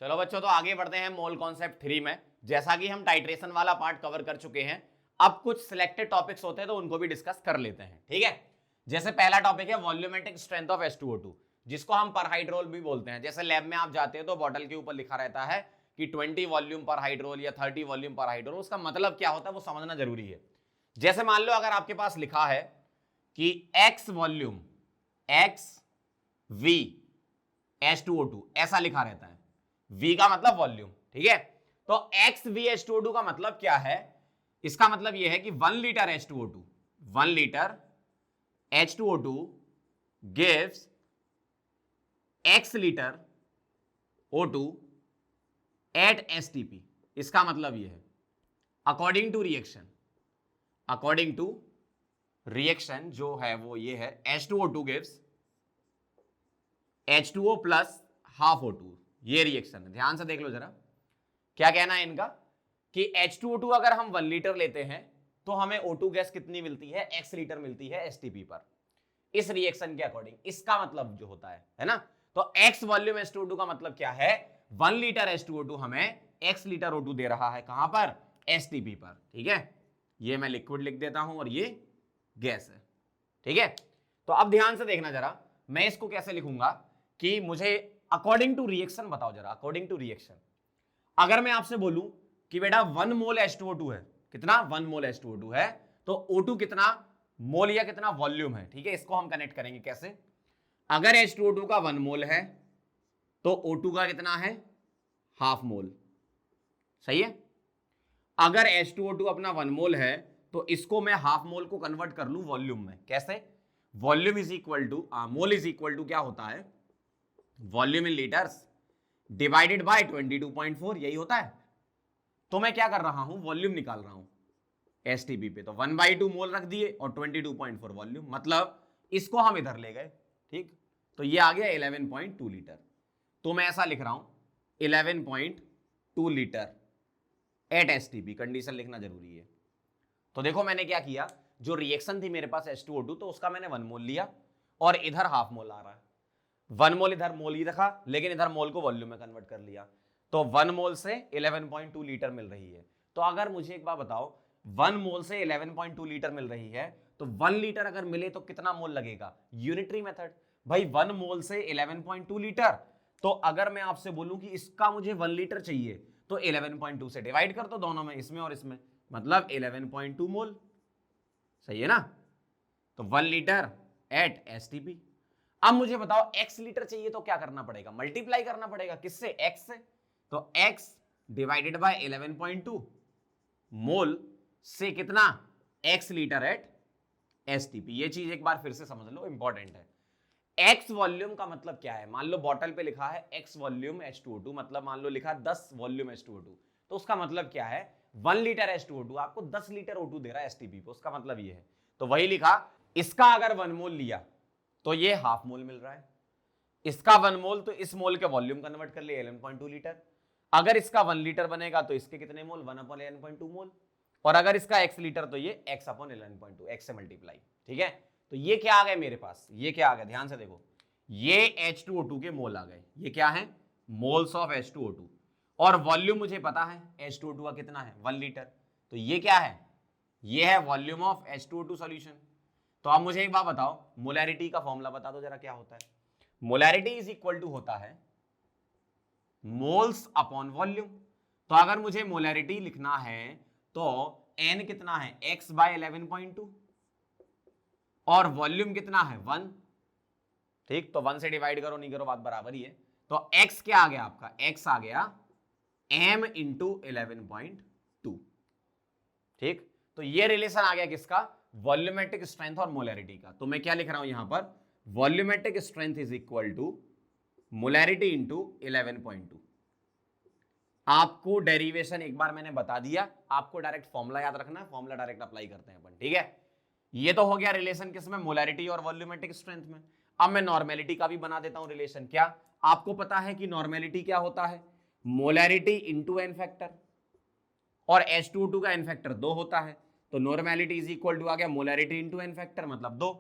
चलो बच्चों, तो आगे बढ़ते हैं मोल कॉन्सेप्ट 3 में। जैसा कि हम टाइट्रेशन वाला पार्ट कवर कर चुके हैं, अब कुछ सिलेक्टेड टॉपिक्स होते हैं तो उनको भी डिस्कस कर लेते हैं, ठीक है। जैसे पहला टॉपिक है वॉल्यूमेट्रिक स्ट्रेंथ ऑफ H2O2, जिसको हम पर हाइड्रोल भी बोलते हैं। जैसे लैब में आप जाते हैं तो बॉटल के ऊपर लिखा रहता है कि 20 वॉल्यूम पर हाइड्रोल या 30 वॉल्यूम पर हाइड्रोल। उसका मतलब क्या होता है वो समझना जरूरी है। जैसे मान लो अगर आपके पास लिखा है कि x volume x v H2O2, ऐसा लिखा रहता है। V का मतलब वॉल्यूम, ठीक है। तो x v H2O2 का मतलब क्या है? इसका मतलब यह है कि 1 litre H2O2, 1 litre H2O2 gives x litre O2 at STP। इसका मतलब यह है अकॉर्डिंग टू रिएक्शन जो है वो ये है H2O2 gives H2O plus half O2। ये रिएक्शन है, ध्यान से देख लो जरा। क्या कहना है इनका कि H2O2 अगर हम 1 लीटर लेते हैं तो हमें O2 गैस कितनी मिलती है? x लीटर मिलती है STP पर, इस रिएक्शन के अकॉर्डिंग। इसका मतलब जो होता है ना। तो x वॉल्यूम H2O2 का मतलब क्या है? 1 लीटर H2O2 हमें x लीटर O2 दे रहा है, कहां पर? STP पर, ठीक है। ये मैं लिक्विड लिख देता हूं और ये गैस है, ठीक है। तो अब ध्यान से देखना जरा, मैं इसको कैसे लिखूंगा कि मुझे अकॉर्डिंग टू रिएक्शन बताओ जरा। अकॉर्डिंग टू रिएक्शन अगर मैं आपसे बोलूं कि बेटा 1 मोल H2O2 है, कितना? 1 मोल H2O2 है, तो O2 कितना मोल या कितना वॉल्यूम है, ठीक है। इसको हम कनेक्ट करेंगे कैसे? अगर H2O2 का 1 मोल है तो O2 का कितना है? हाफ मोल, सही है। अगर H2O2 अपना 1 मोल है तो इसको मैं हाफ मोल को कन्वर्ट कर लूं वॉल्यूम में, कैसे? Volume is equal to mole is equal to क्या होता है? Volume in litres divided by 22.4, यही होता है। तो मैं क्या कर रहा हूं? वॉल्यूम निकाल रहा हूं एसटीपी पे, तो 1/2 मोल रख दिए और 22.4 वॉल्यूम, मतलब इसको हम इधर ले गए, ठीक। तो ये आ गया 11.2 लीटर। तो मैं ऐसा लिख रहा हूं 11.2 लीटर एट एसटीपी, कंडीशन लिखना जरूरी है। तो देखो मैंने क्या किया, जो रिएक्शन थी मेरे पास H2O2, तो उसका मैंने 1 मोल लिया और इधर हाफ मोल आ रहा है। 1 मोल इधर मोल ही रखा, लेकिन इधर मोल को वॉल्यूम में कन्वर्ट कर लिया। तो 1 मोल से 11.2 लीटर मिल रही है। तो अगर मुझे एक बात बताओ, 1 मोल से 11.2 लीटर मिल रही है तो 1 लीटर अगर मिले तो कितना मोल लगेगा? यूनिटरी मेथड भाई। 1 मोल से 11.2 लीटर, तो अगर मैं आपसे बोलूं कि इसका मुझे 1 लीटर चाहिए तो 11.2 से डिवाइड कर दो दोनों में, इसमें और इसमें, मतलब 11.2 मोल, सही है ना। तो 1 लीटर एट एसटीपी। अब मुझे बताओ x लीटर चाहिए तो क्या करना पड़ेगा? मल्टीप्लाई करना पड़ेगा, किससे? x से। तो x डिवाइडेड बाय 11.2 मोल से कितना? x litre at STP. ये चीज एक बार फिर से समझ लो, इंपॉर्टेंट है। x वॉल्यूम का मतलब क्या है? मान लो बॉटल पे लिखा है x वॉल्यूम H2O2, मतलब मान लो लिखा 10 वॉल्यूम H2O2, तो उसका मतलब क्या है? 1 लीटर H2O2 आपको 10 लीटर O2 दे रहा है एसटीपी पे, उसका मतलब ये है। तो वही लिखा, इसका अगर 1 मोल लिया तो ये हाफ मोल मिल रहा है, इसका 1 मोल तो इस मोल के वॉल्यूम कन्वर्ट कर लिए 11.2 लीटर। अगर इसका 1 लीटर बनेगा तो इसके कितने मोल? 1/11.2 मोल। और अगर इसका x लीटर तो ये x/11.2, x से मल्टीप्लाई, ठीक है। तो ये क्या आ गए मेरे पास? ये क्या आ गया? ध्यान से देखो, ये H2O2 के मोल आ गए। ये क्या है? Moles of H2O2। और वॉल्यूम मुझे पता है H2O2 का कितना है? 1 लीटर। तो ये क्या है? ये है वॉल्यूम ऑफ H2O2 सॉल्यूशन। तो अब मुझे एक बात बताओ, मोलैरिटी का फॉर्मूला बता दो जरा, क्या होता है? मोलैरिटी इज इक्वल टू होता है मोल्स अपॉन वॉल्यूम। तो अगर मुझे मोलैरिटी लिखना है तो n कितना है? x/11.2 और वॉल्यूम कितना है? 1, ठीक। तो 1 से डिवाइड करो नहीं करो बात बराबर ही है। तो x क्या आ गया आपका? x आ गया m इंटू 11.2, ठीक। तो ये रिलेशन आ गया किसका? वॉल्यूमेट्रिक स्ट्रेंथ और मोलैरिटी का। तो मैं क्या लिख रहा हूं यहां पर? Volumetric strength is equal to molarity into 11.2। आपको डेरिवेशन एक बार मैंने बता दिया, आपको डायरेक्ट फॉर्मूला याद रखना है, फॉर्मूला डायरेक्ट अप्लाई करते हैं अपन, ठीक है। ये तो हो गया रिलेशन किसमें? मोलैरिटी और वॉल्यूमेट्रिक स्ट्रेंथ में। अब मैं नॉर्मेलिटी का भी बना देता हूं रिलेशन। क्या आपको पता है कि नॉर्मेलिटी क्या होता है? मोलैरिटी इंटू एन फैक्टर, और H2O2 का एन फैक्टर 2 होता है, तो नॉर्मेलिटी इज इक्वल टू आ गया मोलैरिटी इंटू एन फैक्टर मतलब 2,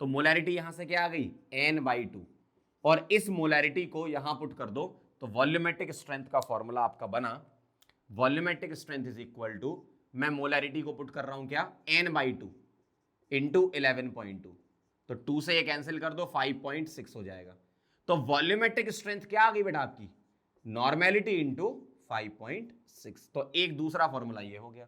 तो मोलैरिटी यहां से क्या आ गई n/2, और इस मोलैरिटी को यहां पुट कर दो तो वॉल्यूमेट्रिक स्ट्रेंथ का फॉर्मूला आपका बना, volumetric strength is equal to, मैं मोलैरिटी को पुट कर रहा हूं क्या n/2 इंटू 11.2, तो 2 से ये कैंसिल कर दो 5.6 हो जाएगा, तो वॉल्यूमेट्रिक स्ट्रेंथ क्या आ गई बेटा आपकी नॉर्मेलिटी इंटू 5.6, तो एक दूसरा फॉर्मूला ये हो गया।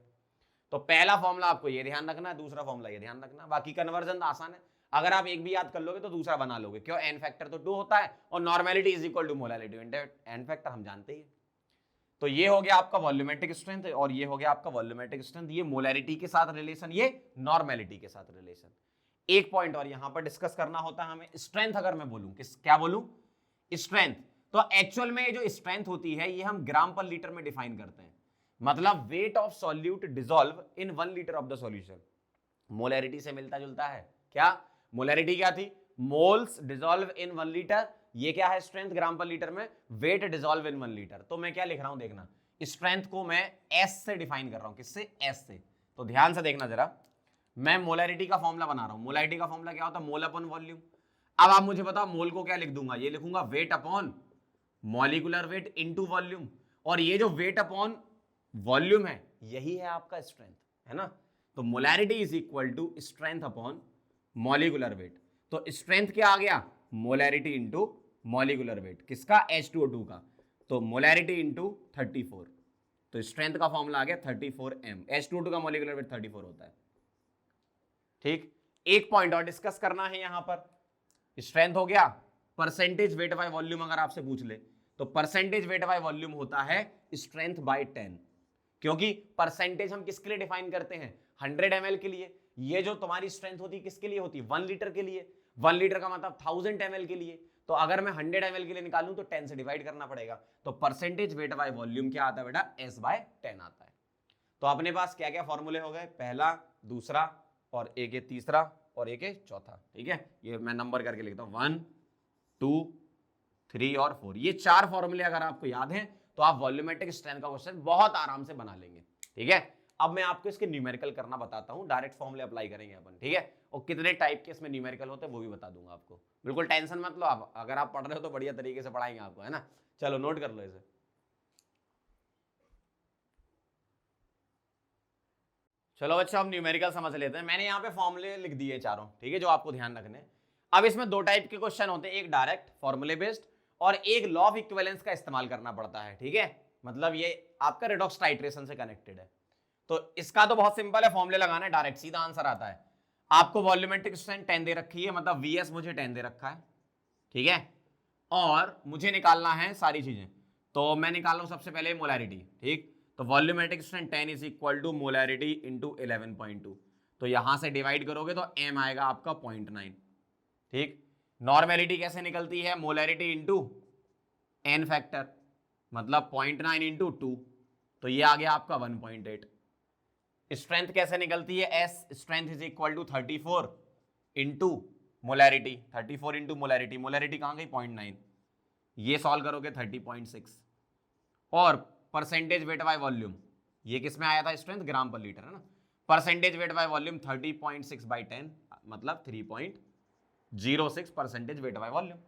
तो पहला फॉर्मूला आपको ये ध्यान रखना है, दूसरा फॉर्मूला ये ध्यान रखना, बाकी कन्वर्जन आसान है, अगर आप एक भी याद कर लोगे तो दूसरा बना लोगे, क्यों एन फैक्टर तो 2 होता है और normality is equal to molarity n factor हम जानते ही है। तो ये हो गया आपका वॉल्यूमेट्रिक स्ट्रेंथ और ये हो गया आपका वॉल्यूमेट्रिक स्ट्रेंथ, ये मोलैरिटी के साथ रिलेशन, ये नॉर्मेलिटी के साथ रिलेशन। एक पॉइंट और यहां पर डिस्कस करना होता है हमें, स्ट्रेंथ अगर मैं बोलूं क्या बोलूं स्ट्रेंथ, तो एक्चुअल में जो स्ट्रेंथ होती है ये हम ग्राम पर लीटर में डिफाइन करते हैं, मतलब wait of solute dissolve in 1 litre of the solution. Molarity से मिलता जुलता है, क्या मोलैरिटी क्या थी मोल्स डिसॉल्व इन 1 लीटर, ये क्या है स्ट्रेंथ ग्राम पर लीटर में, वेट डिसॉल्व इन 1 लीटर। तो मैं क्या लिख रहा हूं देखना, स्ट्रेंथ को मैं एस से डिफाइन कर रहा हूं, किससे एस से, तो ध्यान से देखना जरा, मैं मोलैरिटी का फॉर्मूला बना रहा हूं, मोलैरिटी का फॉर्मूला क्या होता है मोल अपॉन वॉल्यूम। अब आप मुझे बताओ मोल को क्या लिख दूंगा, ये लिखूंगा weight upon molecular weight into volume, और ये जो वेट अपॉन वॉल्यूम है यही है आपका स्ट्रेंथ, है ना, तो molarity is equal to strength upon molecular weight, तो स्ट्रेंथ क्या आ गया मोलैरिटी इनटू मॉलिक्यूलर वेट, किसका H2O2 का, तो मोलैरिटी इनटू 34, तो स्ट्रेंथ का फॉर्मूला आ गया 34 m, H2O2 का मॉलिक्यूलर वेट 34 होता है। ठीक, एक पॉइंट और डिस्कस करना है यहां पर, स्ट्रेंथ हो गया, परसेंटेज वेट बाय वॉल्यूम अगर आपसे पूछ ले तो परसेंटेज वेट बाय वॉल्यूम होता है स्ट्रेंथ बाय 10, क्योंकि परसेंटेज हम किसके लिए डिफाइन करते हैं 100 ml के लिए, ये जो तुम्हारी स्ट्रेंथ होती है किसके लिए होती है 1 लीटर के लिए, 1 लीटर का मतलब 1000 ml के लिए, तो अगर मैं 100 ml के लिए निकालूं तो 10 से डिवाइड करना पड़ेगा, तो परसेंटेज वेट बाय वॉल्यूम क्या आता है बेटा S/10 आता है। तो अपने पास क्या क्या फॉर्मूले हो गए, पहला, दूसरा और एक ये तीसरा और एक ये चौथा, ठीक है, ये मैं नंबर करके लिखता हूं 1 2 3 और 4, ये 4 फॉर्मूले अगर आपको याद हैं तो आप वॉल्यूमेट्रिक स्ट्रेंथ का क्वेश्चन बहुत आराम से बना लेंगे, ठीक है। अब मैं आपको इसके न्यूमेरिकल करना बताता हूं, डायरेक्ट फॉर्मूले अप्लाई करेंगे अपन, ठीक है, और कितने टाइप के इसमें न्यूमेरिकल होते हैं वो भी बता दूंगा आपको, बिल्कुल टेंशन मत लो आप, अगर आप पढ़ रहे हो तो बढ़िया तरीके से पढ़ाएंगे आपको, है ना, चलो नोट कर लो इसे। चलो बच्चों अब न्यूमेरिकल समझ लेते हैं, मैंने यहाँ पे फॉर्मूले लिख दिए चारों, ठीक है, जो आपको ध्यान रखने। अब इसमें 2 टाइप के क्वेश्चन होते हैं, एक डायरेक्ट फॉर्मूले बेस्ड और एक लॉ ऑफ इक्विवेलेंस का इस्तेमाल करना पड़ता है, ठीक है, मतलब ये आपका रेडॉक्स टाइट्रेशन से कनेक्टेड है। तो इसका तो बहुत सिंपल है, फॉर्मूले लगाना है, डायरेक्ट सीधा आंसर आता है। आपको वॉल्यूमेट्रिक स्ट्रेंथ 10 दे रखी है, मतलब वीएस मुझे 10 दे रखा है, ठीक है, और मुझे निकालना है सारी चीजें, तो मैं निकाल रहा हूं सबसे पहले मोलैरिटी, ठीक, तो volumetric strength 10 is equal to molarity into 11.2, तो यहां से डिवाइड करोगे तो m आएगा आपका 0.9, ठीक। नॉर्मेलिटी कैसे निकलती है मोलैरिटी इंटू एन फैक्टर, मतलब 0.9 इंटू 2, तो ये आ गया आपका 1.8। स्ट्रेंथ कैसे निकलती है S, strength is equal to 34 into molarity, 34 into molarity, molarity कहां गई 0.9, ये सॉल्व करोगे 30.6, और परसेंटेज वेट बाय वॉल्यूम, ये किस में आया था स्ट्रेंथ ग्राम पर लीटर, है ना, परसेंटेज वेट बाय वॉल्यूम 30.6/10 मतलब 3.06 परसेंटेज वेट बाय वॉल्यूम।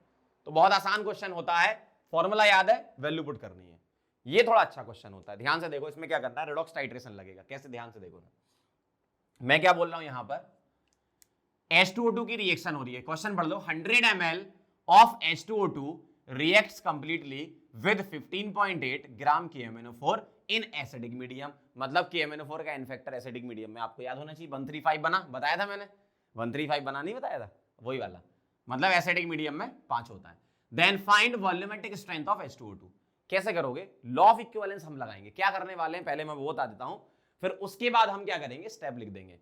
तो बहुत आसान क्वेश्चन होता है, फॉर्मूला याद है, वैल्यू पुट करनी है, ये थोड़ा अच्छा क्वेश्चन होता है, ध्यान से देखो, इसमें क्या करना है रेडॉक्स टाइट्रेशन लगेगा, कैसे ध्यान से देखो ना, मैं क्या बोल रहा हूं यहां पर H2O2 की रिएक्शन हो रही है, क्वेश्चन पढ़ लो, 100 ml of H2O2 reacts completely with 15.8 gram KMnO4 in acidic medium, मतलब KMnO4 का इनफैक्टर एसिडिक मीडियम में, आपको याद होना चाहिए 135 बना, बताया था मैंने 135 बना, नहीं बताया था, वही वाला, मतलब एसिडिक मीडियम में 5 होता है। Then find volumetric strength of H2O2, कैसे करोगे, लॉ ऑफ इक्विवेलेंस हम लगाएंगे, क्या करने वाले हैं पहले मैं वो बता देता हूं, फिर उसके बाद हम क्या करेंगे स्टेप लिख देंगे।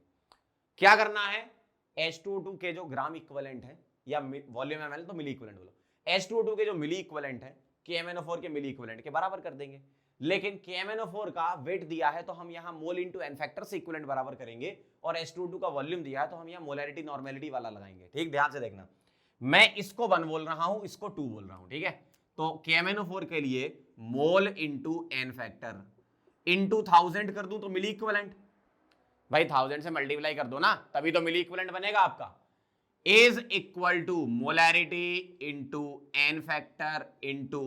क्या करना है, H2O2 के जो ग्राम इक्विवेलेंट है या वॉल्यूम ml तो मिली इक्विवेलेंट बोलो, H2O2 के जो मिली इक्विवेलेंट है KMnO4 के मिली इक्विवेलेंट के बराबर कर देंगे, लेकिन KMnO4 का वेट दिया है तो हम यहां मोल इंटू एन फैक्टर से इक्विवेलेंट बराबर करेंगे, और H2O2 का वॉल्यूम दिया है तो हम यहां मोलैरिटी नॉर्मेलिटी वाला लगाएंगे, ठीक, ध्यान से देखना, मैं इसको 1 बोल रहा हूं, इसको 2 बोल रहा हूं, ठीक है, तो KMnO4 के लिए mole into n factor, into 1000 कर दूं तो मिली इक्विवेलेंट, भाई 1000 से मल्टीप्लाई कर दो ना, तभी तो मिली इक्विवेलेंट बनेगा आपका, is equal to molarity into n factor into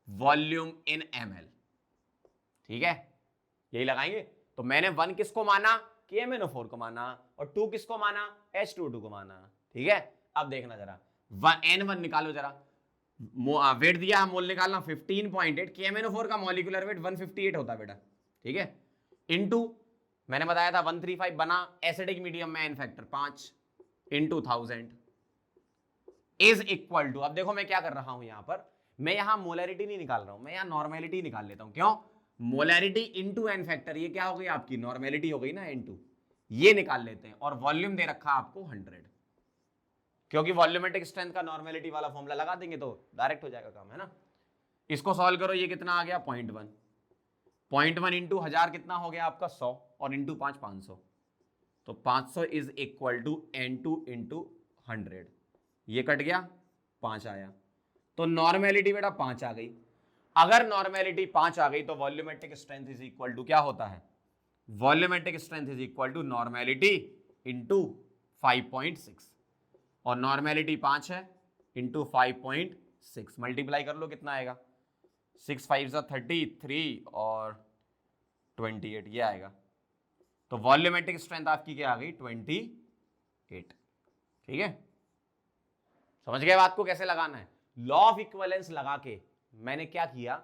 volume in ml। ठीक है, यही लगाएंगे। तो मैंने 1 किसको माना कि MnO4 को माना, और 2 किसको माना H2O2 को माना। ठीक है, अब देखना जरा N1 निकालो जरा, वेट दिया मोल निकालना 15.8, कि MnO4 का मॉलिक्यूलर वेट 158 होता है बेटा। ठीक है, इनटू मैंने बताया था 135 बना, एसिडिक मीडियम में n factor 5 into 1000 is equal to, अब देखो मैं क्या कर रहा हूं यहां पर, मैं यहां मोलैरिटी नहीं निकाल रहा हूं, मैं यहां नॉर्मेलिटी निकाल लेता हूं। क्यों? मोलैरिटी इंटू एन फैक्टर, ये क्या हो गई आपकी नॉर्मेलिटी हो गई ना, N2, ये निकाल लेते हैं। और वॉल्यूम दे रखा आपको 100, क्योंकि वॉल्यूमेट्रिक स्ट्रेंथ का नॉर्मेलिटी वाला फॉर्मूला लगा देंगे तो डायरेक्ट हो जाएगा काम, है ना। इसको सॉल्व करो, ये कितना आ गया 0.1 इंटू 1000 कितना हो गया आपका 100, और इंटू 5 500, तो 500 is equal to N2 into 100, ये कट गया 5 आया, तो नॉर्मेलिटी बेटा 5 आ गई। अगर नॉर्मेलिटी 5 आ गई तो volumetric strength is equal to क्या होता है, volumetric strength is equal to normality into 5.6, और नॉर्मेलिटी 5 है इंटू 5.6, मल्टीप्लाई कर लो कितना आएगा, 6 5 33 और 28, ये आएगा। तो वॉल्यूमेट्रिक स्ट्रेंथ आपकी क्या आ गई 28। ठीक है, समझ गए बात को कैसे लगाना है। लॉ ऑफ इक्विवेलेंस लगा के मैंने क्या किया,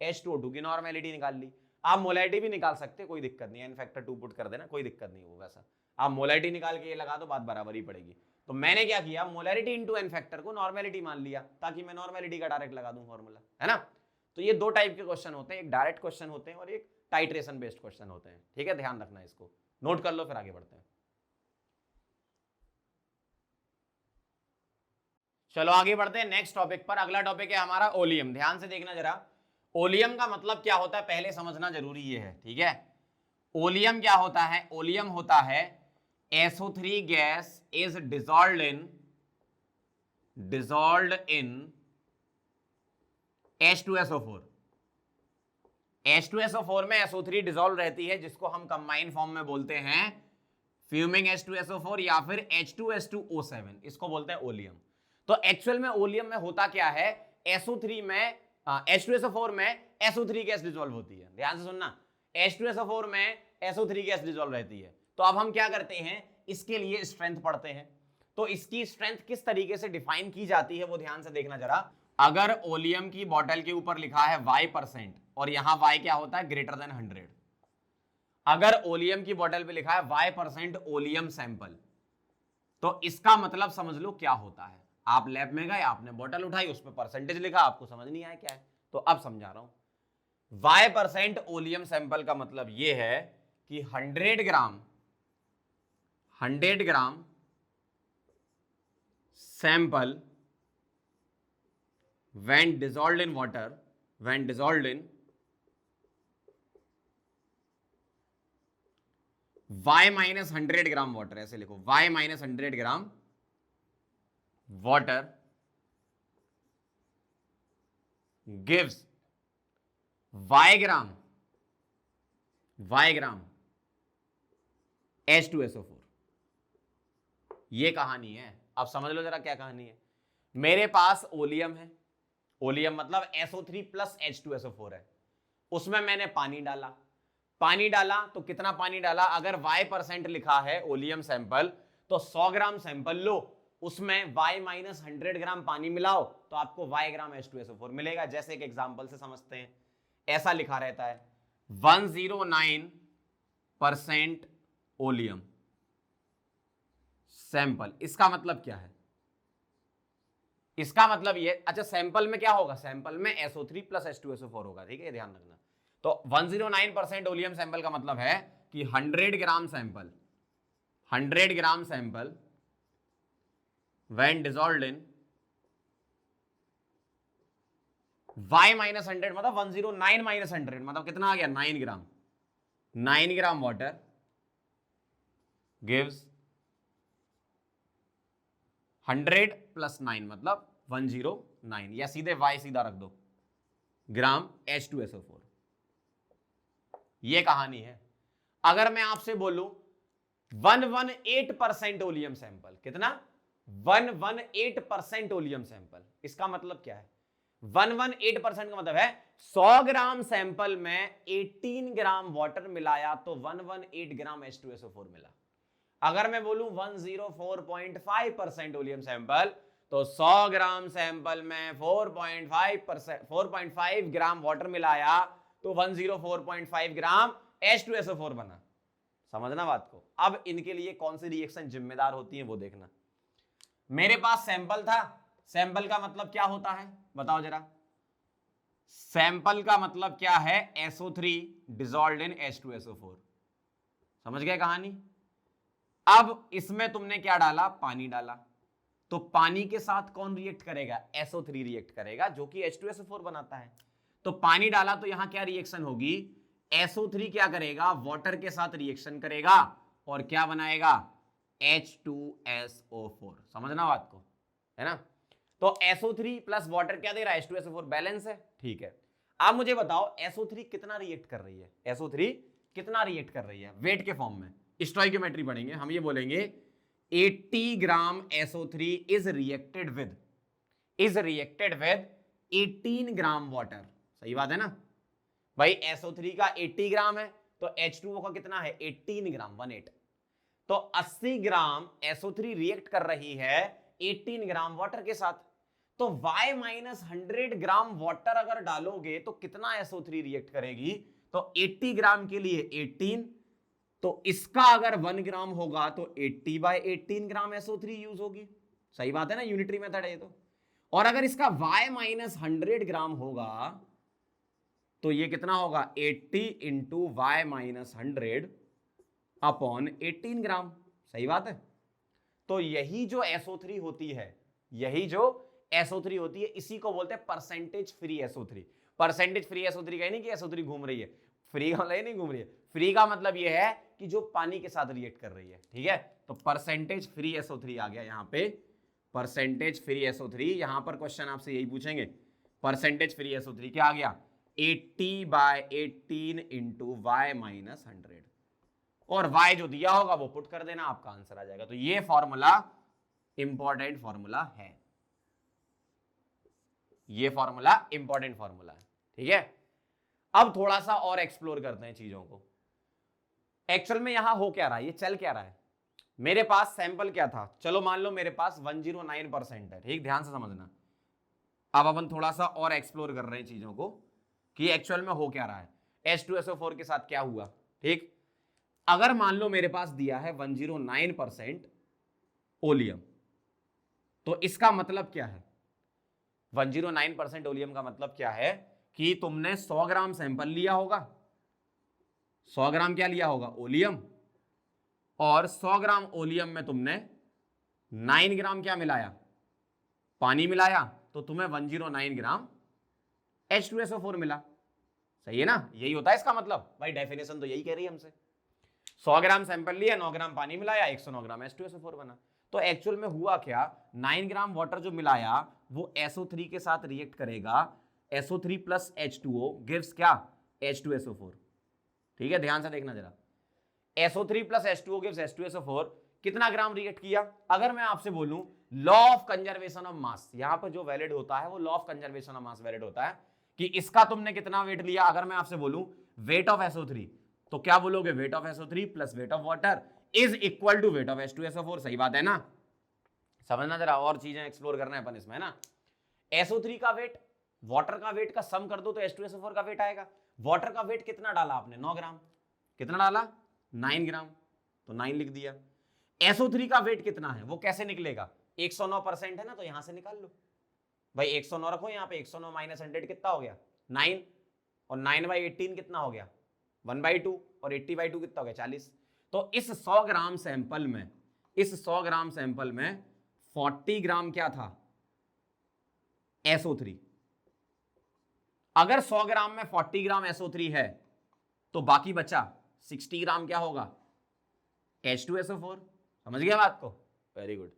H2O2 की नॉर्मेलिटी निकाल ली। आप मोलैरिटी भी निकाल सकते, कोई दिक्कत नहीं है, एन फैक्टर 2 पुट कर देना, कोई दिक्कत नहीं वो, वैसा आप मोलैरिटी निकाल के ये लगा दो, बात बराबर ही पड़ेगी। तो मैंने क्या किया, मोलैरिटी इंटू एन फैक्टर को नॉर्मेलिटी मान लिया, ताकि मैं नॉर्मेलिटी का डायरेक्ट लगा दूं फॉर्मूला, है ना। तो ये दो टाइप के क्वेश्चन होते हैं, एक डायरेक्ट क्वेश्चन होते हैं और एक टाइट्रेशन बेस्ड क्वेश्चन होते हैं। ठीक है, ध्यान रखना, इसको नोट कर लो, फिर आगे बढ़ते हैं। चलो आगे बढ़ते हैं नेक्स्ट टॉपिक पर। अगला टॉपिक है हमारा ओलियम। ध्यान से देखना जरा, ओलियम का मतलब क्या होता है पहले समझना जरूरी ये है। ठीक है, ओलियम क्या होता है, ओलियम होता है SO3 gas is dissolved in H2SO4। H2SO4 में SO3 डिसॉल्व रहती है, जिसको हम कंबाइन फॉर्म में बोलते हैं फ्यूमिंग H2SO4 या फिर H2S2O7, इसको बोलते हैं ओलियम। तो एक्चुअल में ओलियम में होता क्या है, SO3 में H2SO4 में SO3 गैस डिसॉल्व होती है। ध्यान से सुनना, H2SO4 में SO3 गैस डिसॉल्व रहती है। तो अब हम क्या करते हैं, इसके लिए स्ट्रेंथ पढ़ते हैं। तो इसकी स्ट्रेंथ किस तरीके से डिफाइन की जाती है वो ध्यान से देखना जरा। अगर ओलियम की बोतल के ऊपर लिखा है Y% और यहां Y क्या होता है, ग्रेटर देन 100, अगर ओलियम की बोतल पे लिखा है Y% ओलियम सैंपल, तो इसका मतलब समझ लो क्या होता है। आप लैब में गए, आपने बोतल उठाई, उस पर परसेंटेज लिखा, आपको समझ नहीं आया क्या है, तो अब समझा रहा हूं। Y% ओलियम सैंपल का मतलब यह है कि 100 gram sample when dissolved in water, when dissolved in Y-100 gram water, ऐसे लिखो Y-100 gram water gives Y ग्राम H2SO4। ये कहानी है, अब समझ लो जरा क्या कहानी है। मेरे पास ओलियम है, ओलियम मतलब SO3 प्लस H2SO4 है, उसमें मैंने पानी डाला तो कितना पानी डाला, अगर Y% लिखा है ओलियम सैंपल तो 100 ग्राम सैंपल लो, उसमें Y-100 ग्राम पानी मिलाओ तो आपको Y ग्राम H2SO4 मिलेगा। जैसे एक एग्जांपल से समझते हैं, ऐसा लिखा रहता है 109% ओलियम सैंपल, इसका मतलब क्या है, इसका मतलब ये, अच्छा सैंपल में क्या होगा, सैंपल में SO3 प्लस H2SO4 होगा। ठीक है, ध्यान रखना। तो 109% ओलियम सैंपल का मतलब है कि 100 gram sample when dissolved in Y-100 मतलब 109 - 100 मतलब कितना आ गया, 9 ग्राम वाटर gives 100 + 9 मतलब 109, या सीधे Y सीधा रख दो, ग्राम H2SO4। ये कहानी है। अगर मैं आपसे बोलूं 118% ओलियम सैंपल, कितना? 118% ओलियम सैंपल, इसका मतलब क्या है? 118% का मतलब है 100 ग्राम सैंपल में 18 ग्राम वाटर मिलाया तो 118 ग्राम H2SO4 मिला। अगर मैं बोलूं 104.5% ओलियम सैंपल, तो 100 ग्राम सैंपल में 4.5 ग्राम वाटर मिलाया तो 104.5 ग्राम H2SO4 बना। समझना बात को। अब इनके लिए कौन सी रिएक्शन जिम्मेदार होती है वो देखना। मेरे पास सैंपल था, सैंपल का मतलब क्या होता है बताओ जरा? सैंपल का मतलब क्या है? SO3 डिसॉल्व्ड इन H2SO4। समझ गए कहानी? अब इसमें तुमने क्या डाला? पानी डाला। तो पानी के साथ कौन रिएक्ट करेगा? SO3 रिएक्ट करेगा, जो कि H2SO4 बनाता है। तो पानी डाला तो यहां क्या रिएक्शन होगी? SO3 क्या करेगा? वाटर के साथ रिएक्शन करेगा और क्या बनाएगा? H2SO4। समझना बात को, है ना? तो SO3 प्लस वाटर क्या दे रहा है? H2SO4। बैलेंस है, ठीक है। अब मुझे बताओ SO3 कितना रिएक्ट कर रही है? SO3 कितना रिएक्ट कर रही है? वेट के फॉर्म में स्टोइकियोमेट्री पढ़ेंगे हम। ये बोलेंगे 80 ग्राम SO3 is reacted with 18 gram water. सही बात है ना भाई? SO3 का 80 ग्राम है तो H2O का कितना है? 18 ग्राम, 18। तो 80 ग्राम SO3 रिएक्ट कर रही है 18 ग्राम वाटर के साथ। तो Y माइनस 100 ग्राम वाटर अगर डालोगे तो कितना SO3 रिएक्ट करेगी? तो 80 ग्राम के लिए 18, तो इसका अगर 1 ग्राम होगा तो 80/18 ग्राम SO3 यूज होगी। सही बात है ना? यूनिटरी मेथड है ये तो। और अगर इसका Y माइनस 100 ग्राम होगा तो ये कितना होगा? 80 इंटू Y माइनस 100 अपॉन 18 ग्राम। सही बात है? तो यही जो SO3 होती है, यही जो SO3 होती है, इसी को बोलते हैं percentage free SO3। Percentage free SO3 का नहीं कि SO3 घूम रही है, फ्री का मतलब नहीं घूम रही है। फ्री का मतलब यह है कि जो पानी के साथ रिएक्ट कर रही है, ठीक है? तो परसेंटेज फ्री SO3 आ गया यहां पे, परसेंटेज फ्री SO3। यहां पर क्वेश्चन आपसे यही पूछेंगे, परसेंटेज फ्री SO3 क्या आ गया? 80/18 इंटू Y माइनस 100, और Y जो दिया होगा वो पुट कर देना, आपका आंसर आ जाएगा। तो ये फॉर्मूला इंपॉर्टेंट फॉर्मूला है, ये फॉर्मूला इंपॉर्टेंट फॉर्मूला है, ठीक है? अब थोड़ा सा और एक्सप्लोर करते हैं चीजों को। एक्चुअल में यहां हो क्या रहा है, ये चल क्या रहा है? मेरे पास सैंपल क्या था? चलो मान लो मेरे पास 109% है, ठीक? ध्यान से समझना। अब अपन थोड़ा सा और एक्सप्लोर कर रहे हैं चीजों को कि एक्चुअल में हो क्या रहा है, H2SO4 के साथ क्या हुआ, ठीक? अगर मान लो मेरे पास दिया है 109% ओलियम, तो इसका मतलब क्या है? 109% ओलियम का मतलब क्या है कि तुमने 100 ग्राम सैंपल लिया होगा, 100 ग्राम क्या लिया होगा? ओलियम। और 100 ग्राम ओलियम में तुमने 9 ग्राम क्या मिलाया? पानी मिलाया, तो तुम्हें 109 ग्राम H2SO4 मिला। सही है ना? यही होता है इसका मतलब भाई, डेफिनेशन तो यही कह रही है हमसे। 100 ग्राम सैंपल लिया, 9 ग्राम पानी मिलाया, 109 ग्राम H2SO4 बना। तो एक्चुअल में हुआ क्या? 9 ग्राम वाटर जो मिलाया वो SO3 के साथ रिएक्ट करेगा, SO3 प्लस H2O गिव्स क्या? H2SO4। ठीक है, ध्यान से देखना जरा। SO3 plus H2O gives H2SO4। कितना ग्राम रिएक्ट किया? अगर मैं आपसे बोलूं law of conservation of mass, यहां पर जो वैलिड होता है वो law of conservation of mass valid होता है कि इसका तुमने कितना वेट लिया। अगर मैं आपसे बोलूं वेट ऑफ SO3, तो क्या बोलोगे? Weight of SO3 plus weight of water is equal to weight of H2SO4। सही बात है ना? समझना जरा, और चीजें एक्सप्लोर करना है अपन इसमें, है ना? SO3 का वेट वाटर का वेट का सम कर दो तो H2SO4 का वेट आएगा। वाटर का वेट कितना डाला आपने? 9 ग्राम। कितना डाला? 9 ग्राम, तो 9 लिख दिया। SO3 का वेट कितना है वो कैसे निकलेगा? 109% है ना, तो यहां से निकाल लो भाई। 109 रखो यहां पे, 109 माइनस 100 कितना हो गया? 9, और 9/18 कितना हो गया? 1/2, और 80/2 कितना हो गया? 40। तो इस 100 ग्राम सैंपल में, इस 100 ग्राम सैंपल में 40 ग्राम क्या था? SO3। अगर 100 ग्राम में 40 ग्राम SO3 है तो बाकी बचा 60 ग्राम क्या होगा? H2SO4। समझ गया बात को? Very good.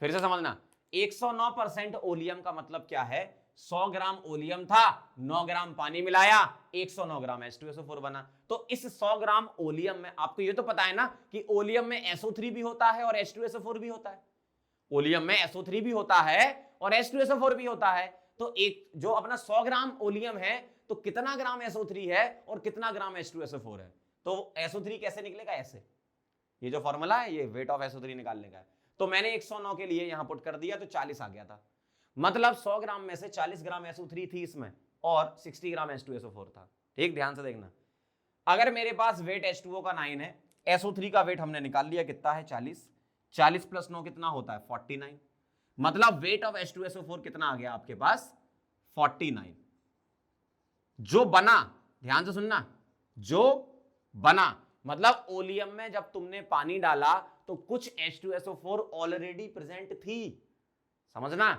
फिर से समझना, 109% ओलियम का मतलब क्या है 100 ग्राम ओलियम था, 9 ग्राम पानी मिलाया, 109 ग्राम H2SO4 बना। तो इस 100 ग्राम ओलियम में आपको ये तो पता है ना कि ओलियम में SO3 भी होता है और H2SO4 भी होता है। ओलियम में SO3 भी होता है और H2SO4 भी होता है। तो एक जो अपना 100 ग्राम ओलियम है तो कितना ग्राम SO3 है और कितना ग्राम H2SO4 है? तो SO3 कैसे निकलेगा? ऐसे, ये जो फॉर्मूला है ये वेट ऑफ SO3 निकालने का है। तो मैंने 109 के लिए यहां पुट कर दिया तो 40 आ गया था। मतलब 100 ग्राम में से 40 ग्राम SO3 थी इसमें और 60 ग्राम H2SO4 था। ठीक, ध्यान से देखना। अगर मेरे पास वेट H2O का 9 है, SO3 का वेट हमने निकाल लिया, कितना है? 40। 40 प्लस 9 कितना होता है? 49। मतलब वेट ऑफ H2SO4 कितना आ गया आपके पास? 49। जो बना, ध्यान से सुनना, जो बना मतलब ओलियम में जब तुमने पानी डाला तो कुछ H2SO4 ऑलरेडी प्रेजेंट थी, समझना,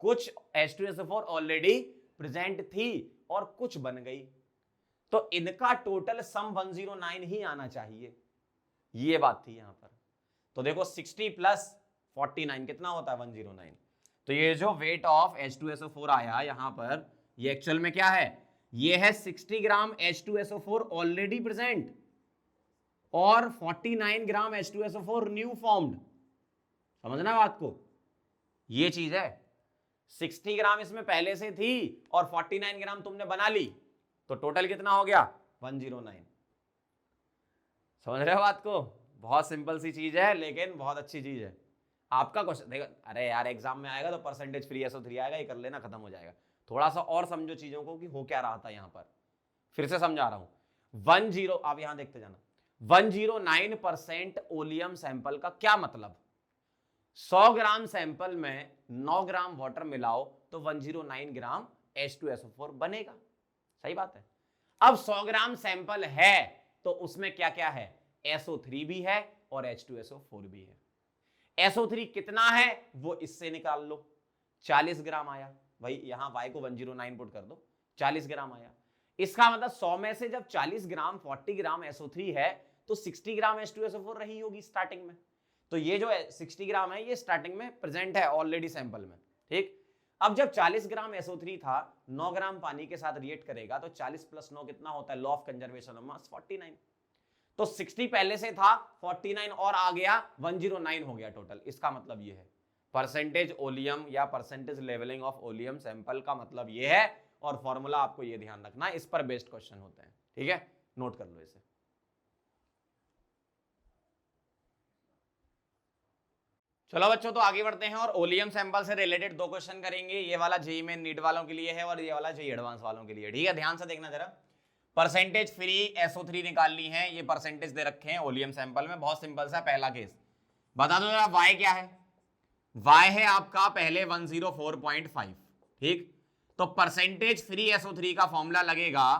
कुछ H2SO4 ऑलरेडी प्रेजेंट थी और कुछ बन गई। तो इनका टोटल सम 109 ही आना चाहिए, ये बात थी यहां पर। तो देखो 60 प्लस 49 कितना होता है? 109। तो ये जो वेट ऑफ H2SO4 आया यहां पर, ये एक्चुअल में क्या है? ये है 60 ग्राम H2SO4 ऑलरेडी प्रेजेंट और 49 ग्राम H2SO4 न्यू फॉर्म्ड। समझना बात को, ये चीज है। 60 ग्राम इसमें पहले से थी और 49 ग्राम तुमने बना ली, तो टोटल कितना हो गया? 109। समझ रहे हो बात को? बहुत सिंपल सी चीज है लेकिन बहुत अच्छी चीज है। आपका क्वेश्चन देखो, अरे यार एग्जाम में आएगा तो परसेंटेज फ्री SO3 आएगा, ये कर लेना, खत्म हो जाएगा। थोड़ा सा और समझो चीजों को कि हो क्या रहा था यहां पर। फिर से समझा रहा हूं। 10, आप यहां देखते जाना, 109% ओलियम सैंपल का क्या मतलब? 100 ग्राम सैंपल में 9 ग्राम वाटर मिलाओ तो 109 ग्राम H2SO4 बनेगा। सही बात है। अब 100 ग्राम सैंपल है तो उसमें क्या क्या है? SO3 भी है और H2SO4 भी है। SO3 कितना है वो इससे निकाल लो, 40 ग्राम आया भाई, यहां y को 109 पुट कर दो, 40 ग्राम आया। इसका मतलब 100 में से जब 40 ग्राम 40 ग्राम SO3 है तो 60 ग्राम H2SO4 रही होगी स्टार्टिंग में। तो ये जो 60 ग्राम है ये स्टार्टिंग में प्रेजेंट है ऑलरेडी सैंपल में। ठीक, अब जब 40 ग्राम SO3 था, 9 ग्राम पानी के साथ रिएक्ट करेगा तो 40 प्लस 9 कितना होता है? Law of conservation of mass 49। तो 60 पहले से था, 49 और आ गया, 109 हो गया टोटल। इसका मतलब ये है परसेंटेज ओलियम या percentage levelling of oleum sample का मतलब ये है। और फॉर्मूला आपको ये ध्यान रखना, इस पर बेस्ड क्वेश्चन होते हैं। ठीक है, नोट कर लो इसे। चलो बच्चों, तो आगे बढ़ते हैं और ओलियम सैंपल से रिलेटेड 2 क्वेश्चन करेंगे। ये वाला जेईई मेन नीट वालों के लिए है और ये वाला जेईई एडवांस वालों के लिए। ठीक है, ध्यान से देखना जरा। परसेंटेज फ्री SO3 निकालनी है, ये परसेंटेज दे रखे हैं ओलियम सैंपल में। बहुत सिंपल सा पहला केस बता दो जरा, y क्या है? y है आपका पहले 104.5। ठीक, तो परसेंटेज फ्री SO3 का फॉर्मूला लगेगा,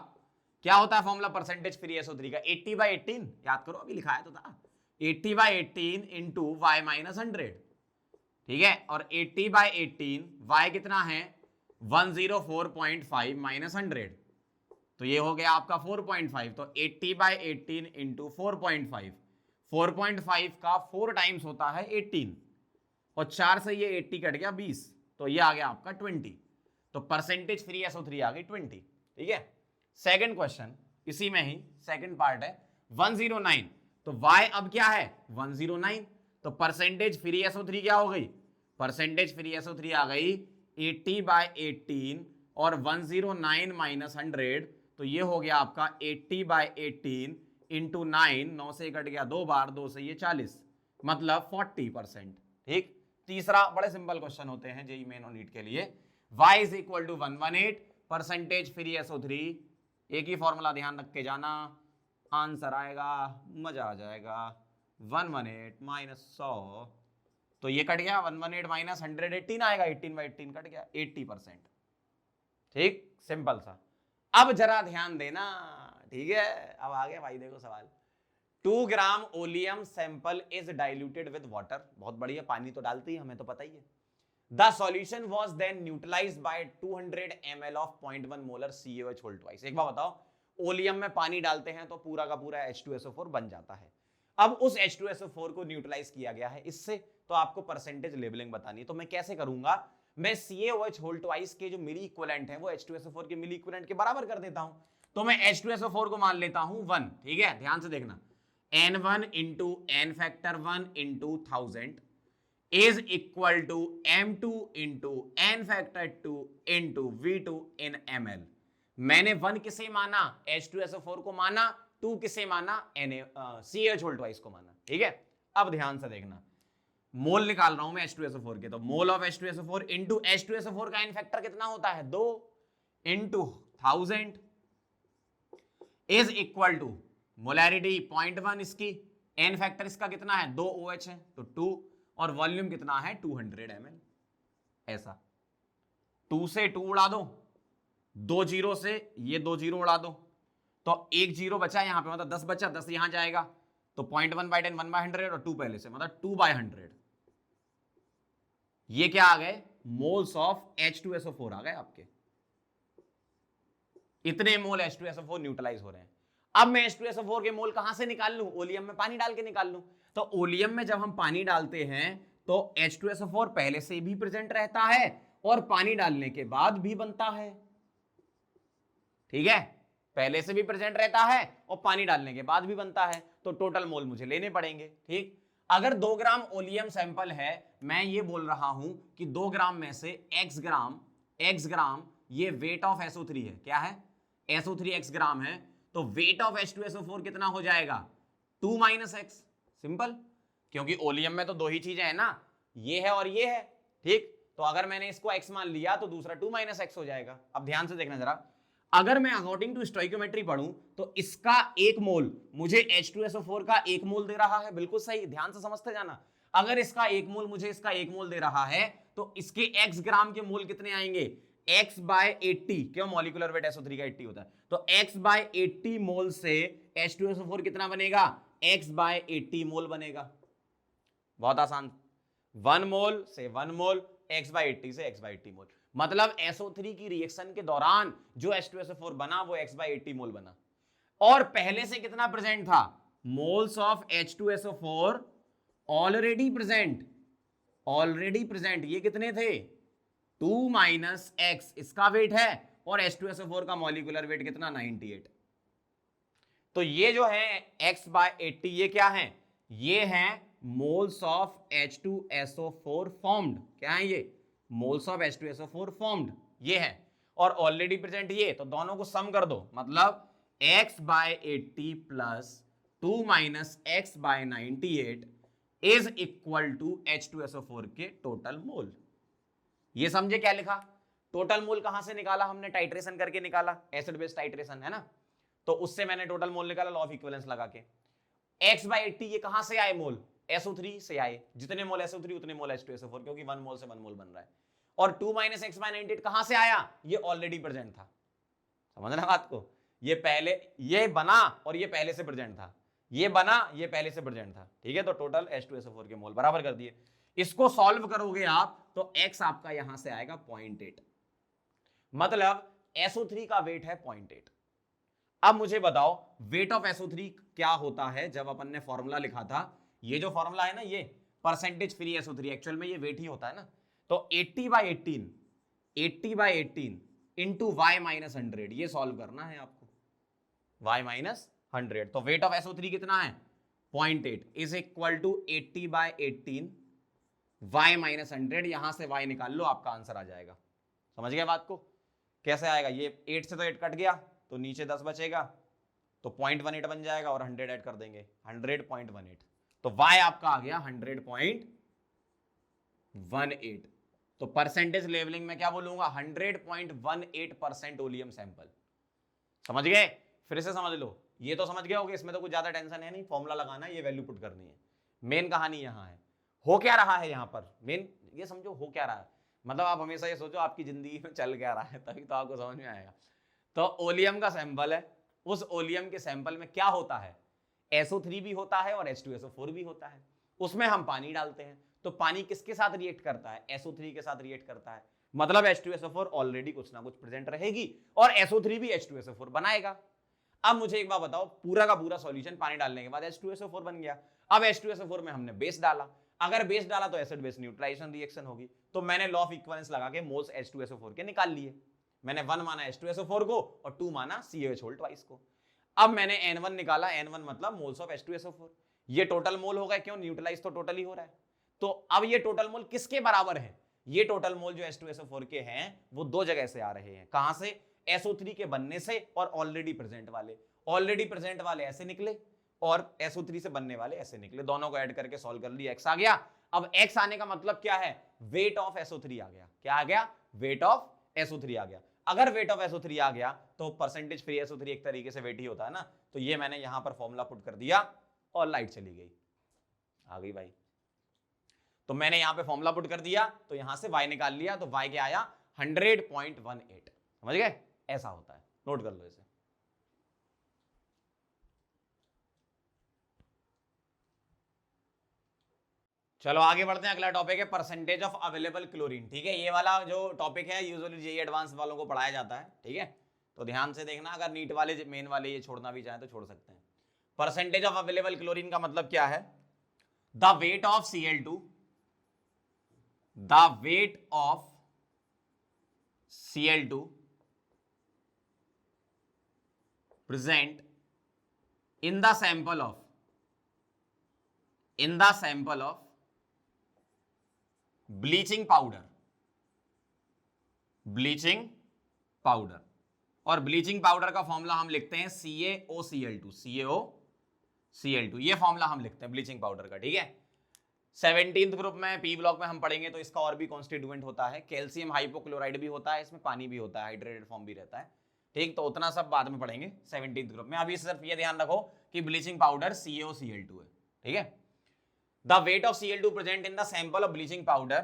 क्या होता है फॉर्मूला परसेंटेज फ्री SO3 का? 80/18, याद करो, अभी लिखाया तो था, 80/18 इंटू y माइनस 100। ठीक है, और 80/18 y कितना है? 104.5 माइनस 100, तो ये हो गया आपका 4.5। तो 80/18 इंटू 4.5, 4.5 का 4 टाइम्स होता है 18 और 4 से ये 80 कट गया 20, तो ये आ गया आपका 20। तो परसेंटेज फ्री SO3 आ गई 20। ठीक है, सेकंड क्वेश्चन इसी में ही सेकंड पार्ट है 109। तो y अब क्या है? 109। तो परसेंटेज फ्री SO3 क्या हो गई? परसेंटेज फ्री SO3 आ गई 80/18 और 109 माइनस 100, तो ये हो गया आपका 80/18 इंटू 9, 9 से कट गया 2 बार, 2 से ये 40, मतलब 40%। ठीक, तीसरा बड़े सिंपल क्वेश्चन होते हैं जेईई मेन और नीट के लिए। y is equal to 118 percentage free SO3, एक ही फॉर्मूला ध्यान रख के जाना, आंसर आएगा, मजा आ जाएगा। 118 माइनस 100, तो ये कट गया 118 माइनस 100, 18 आएगा, 18/18 कट गया 80%। ठीक, सिंपल सा। अब जरा ध्यान देना, ठीक है, अब आ गया भाई, देखो सवाल। 2 ग्राम oleum sample is diluted with water, बहुत बढ़िया, पानी तो डालती है, हमें तो पता ही है। The solution was then neutralised by 200 ml of 0.1 molar CaOH whole twice. एक बार बताओ, ओलियम में पानी डालते हैं तो पूरा का पूरा H2SO4 बन जाता है। अब उस H2SO4 को न्यूट्रलाइज किया गया है इससे, तो आपको परसेंटेज लेबलिंग बतानी है। तो मैं कैसे करूंगा? मैं CaOH होल ट्वाइस के जो मिली इक्विवेलेंट है वो H2SO4 के मिली इक्विवेलेंट के बराबर कर देता हूं। तो मैं H2SO4 को मान लेता हूं 1, ठीक है, ध्यान से देखना, N1 into N factor 1 into 1000 is equal to M2 into N factor 2 into V2 in ml। मैंने 1 किसे माना, H2SO4 को माना, 2 किसे माना, CaOH होल ट्वाइस को माना, ठीक है। अब ध्यान से देखना, मोल निकाल रहा हूं मैं H2SO4 के, तो mole of H2SO4 into H2SO4 का N फैक्टर कितना होता है, 2 into 1000 is equal to molarity 0.1 इसकी, N फैक्टर इसका कितना है, 2 OH है तो 2, और वॉल्यूम कितना है 200 ml। ऐसा 2 से 2 उड़ा दो, 2 जीरो से ये 2 जीरो उड़ा दो, तो 1 जीरो बचा यहां पे, मतलब 10 बचा, 10 यहां जाएगा तो 0.1/10 1/100 और 2 पहले से, मतलब 2/100। ये क्या आ गए, मोल्स ऑफ H2SO4 आ गए आपके। इतने मोल H2SO4 न्यूट्रलाइज हो रहे हैं। अब मैं H2SO4 के मोल कहां से निकाल लूं, ओलियम में पानी डाल के निकाल लूं। तो ओलियम में जब हम पानी डालते हैं तो H2SO4 पहले से भी प्रेजेंट रहता है और पानी डालने के बाद भी बनता है, ठीक है, पहले से भी प्रेजेंट रहता है और पानी डालने के बाद भी बनता है, तो टोटल मोल मुझे लेने पड़ेंगे, ठीक। अगर 2 ग्राम ओलियम सैंपल है, मैं ये बोल रहा हूं कि 2 ग्राम में से x ग्राम ये वेट ऑफ SO3 है, क्या है, SO3 x ग्राम है, तो वेट ऑफ H2SO4 कितना हो जाएगा, 2 - x, सिंपल, क्योंकि ओलियम में तो 2 ही चीजें हैं ना, ये है और ये है, ठीक। तो अगर मैंने इसको x मान लिया तो दूसरा 2 - x हो जाएगा। अब ध्यान से देखना जरा, अगर मैं अकॉर्डिंग टू स्टोइकियोमेट्री पढ़ूं तो इसका 1 मोल मुझे H2SO4 का 1 मोल दे रहा है, बिल्कुल सही, ध्यान से समझते जाना। अगर इसका 1 मोल मुझे इसका 1 मोल दे रहा है तो इसके x ग्राम के मोल कितने आएंगे, x/80, क्यों, मॉलिक्यूलर वेट SO3 का 80 होता है, तो x/80 मोल से H2SO4 कितना बनेगा, x/80 मोल बनेगा। बहुत आसान, 1 मोल से 1 मोल, x/80 से x/80 मोल, मतलब SO3 की रिएक्शन के दौरान जो H2SO4 बना वो x/80 मोल बना। और पहले से कितना प्रेजेंट था, moles of H2SO4 already present, ये कितने थे, 2 - x इसका वेट है, और H2SO4 का मॉलिक्यूलर वेट कितना, 98। तो ये जो है x/80 ये क्या है, ये है मोल्स ऑफ H2SO4 फॉर्म्ड, क्या है ये, मोल्स ऑफ H2SO4 फॉर्म्ड, ये है, और ऑलरेडी प्रेजेंट ये, तो दोनों को सम कर दो, मतलब x/80 plus 2 - x/98 is equal to H2SO4 के टोटल मोल। ये समझे क्या लिखा, टोटल मोल कहां से निकाला हमने, टाइट्रेशन करके निकाला, एसिड बेस टाइट्रेशन है ना, तो उससे मैंने टोटल मोल निकाला लॉ ऑफ इक्विवेलेंस लगा के। x/80 ये कहां से आए मोल, SO3 से आए, जितने मोल SO3 उतने मोल H2SO4, क्योंकि 1 मोल से 1 मोल बन रहा है। और 2 - x/98 कहां से आया, ये ऑलरेडी प्रेजेंट था, समझना बात को, ये बना और ये पहले से प्रेजेंट था, ये बना ये पहले से प्रेजेंट था, ठीक है। तो टोटल H2SO4 के मोल बराबर कर दिए। इसको सॉल्व करोगे आप तो x आपका यहां से आएगा 0.8, मतलब SO3 का वेट है 0.8। अब मुझे बताओ वेट ऑफ SO3 क्या होता है, जब अपन ने फॉर्मूला लिखा था, ये जो फॉर्मूला है ना, ये परसेंटेज फ्री SO3, एक्चुअल में ये वेट ही होता है ना, तो 80/18 इंटू y - 100, ये सॉल्व करना है आपको, y - 100, तो वेट ऑफ SO3 कितना है, 0.8 इज इक्वल टू 80/18 y - 100, यहां से y निकाल लो, आपका आंसर आ जाएगा। समझ गया बात को, कैसे आएगा, ये 8 से तो 8 कट गया तो नीचे 10 बचेगा, तो 0.18 बन जाएगा, और 100 ऐड कर देंगे, 100.18, तो y आपका आ गया 100.18। तो परसेंटेज लेवलिंग में क्या बोलूंगा, 100.18% ओलियम सैंपल। समझ गए, फिर से समझ लो, ये तो समझ गए होगे, इसमें तो कुछ ज्यादा टेंशन है नहीं, फॉर्मूला लगाना है, ये वैल्यू पुट करनी है। मेन कहानी यहां है, हो क्या रहा है यहां पर, मेन ये समझो हो क्या रहा है, मतलब आप हमेशा ये सोचो आपकी जिंदगी में चल क्या रहा है, तभी तो आपको समझ में आएगा। तो ओलियम का सैंपल है, उस ओलियम के सैंपल में क्या होता है, SO3 भी होता है और H2SO4 भी होता है, उसमें हम पानी डालते हैं, तो पानी किसके साथ रिएक्ट करता है, SO3 के साथ रिएक्ट करता है, मतलब H2SO4 ऑलरेडी कुछ ना कुछ प्रेजेंट रहेगी और SO3 भी H2SO4 बनाएगा। अब मुझे एक बात बताओ, पूरा का पूरा सॉल्यूशन पानी डालने के बाद H2SO4 बन गया, अब H2SO4 में हमने बेस डाला, अगर बेस डाला तो एसिड बेस न्यूट्रलाइजेशन रिएक्शन होगी। तो मैंने लॉ ऑफ इक्विवेलेंस लगा के मोल्स H2SO4 के निकाल लिए। मैंने 1 माना H2SO4 को और 2 माना CaOH होल ट्वाइस को। अब मैंने N1 निकाला, N1 मतलब मोल्स ऑफ H2SO4। ये टोटल मोल होगा, क्यों, न्यूट्रलाइज तो टोटल ही हो रहा है। तो अब ये टोटल मोल किसके बराबर है? ये टोटल मोल जो H2SO4 के हैं वो दो जगह से आ रहे हैं। कहां से? SO3 के बनने से और ऑलरेडी प्रेजेंट वाले। ऑलरेडी प्रेजेंट वाले ऐसे निकले और SO3 से बनने वाले ऐसे निकले। दोनों को ऐड करके सॉल्व कर लिया, x आ गया। अब x आने का मतलब क्या है? वेट ऑफ SO3 आ गया। क्या आ गया? वेट ऑफ SO3 आ गया। अगर वेट ऑफ SO3 आ गया तो परसेंटेज फ्री SO3 एक तरीके से वेट ही होता है ना। तो ये मैंने यहां पर फॉर्मूला पुट कर दिया और लाइट चली गई। आ गई भाई। तो मैंने यहां पे फॉर्मूला पुट कर दिया तो यहां से y निकाल लिया, तो y क्या आया? 100.18। समझ गए? ऐसा होता है, नोट कर लो इसे। चलो आगे बढ़ते हैं। अगला टॉपिक है परसेंटेज ऑफ अवेलेबल क्लोरीन। ठीक है, ये वाला जो टॉपिक है यूजुअली जेईई एडवांस वालों को पढ़ाया जाता है। ठीक है, तो ध्यान से देखना, अगर नीट वाले मेन वाले ये छोड़ना भी चाहें तो छोड़ सकते हैं। परसेंटेज ऑफ अवेलेबल क्लोरीन का मतलब क्या है? The weight of Cl2, the weight of Cl2 present in the sample of bleaching powder. Bleaching powder, और ब्लीचिंग पाउडर का फॉर्मूला हम लिखते हैं CaOCl2। CaOCl2 ये फॉर्मूला हम लिखते हैं ब्लीचिंग पाउडर का। ठीक है, 17th ग्रुप में पी ब्लॉक में हम पढ़ेंगे तो इसका और भी कॉन्स्टिट्यूएंट होता है। कैल्शियम हाइपोक्लोराइड भी होता है, इसमें पानी भी होता है, हाइड्रेटेड फॉर्म भी रहता है। ठीक, तो उतना सब बाद में पढ़ेंगे 17th ग्रुप में। अभी सिर्फ ये ध्यान रखो कि ब्लीचिंग पाउडर CaOCl2 है। ठीक है, the weight of Cl2 present in the sample of bleaching powder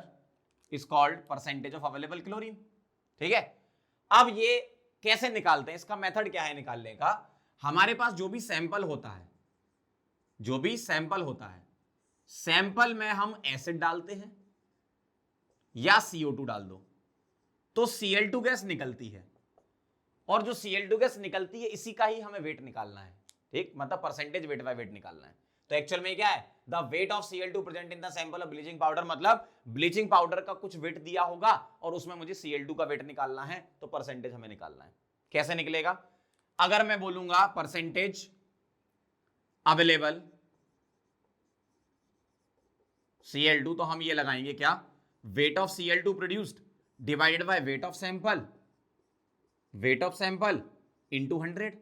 is called percentage of available chlorine। ठीक है, अब ये कैसे निकालते हैं, इसका मेथड क्या है निकालने का? हमारे पास जो भी सैंपल होता है, सैंपल में हम एसिड डालते हैं या CO2 डाल दो तो Cl2 गैस निकलती है, और जो Cl2 गैस निकलती है इसी का ही हमें वेट निकालना है। ठीक, मतलब परसेंटेज वेट बाय वेट निकालना है। तो एक्चुअल में क्या है? The weight of Cl2 present in the sample of bleaching powder, मतलब ब्लीचिंग पाउडर का कुछ वेट दिया होगा और उसमें मुझे Cl2 का वेट निकालना है, तो परसेंटेज हमें निकालना है। कैसे निकलेगा? अगर मैं बोलूंगा परसेंटेज अवेलेबल Cl2 तो हम ये लगाएंगे क्या? Weight of Cl2 produced divided by weight of sample into 100।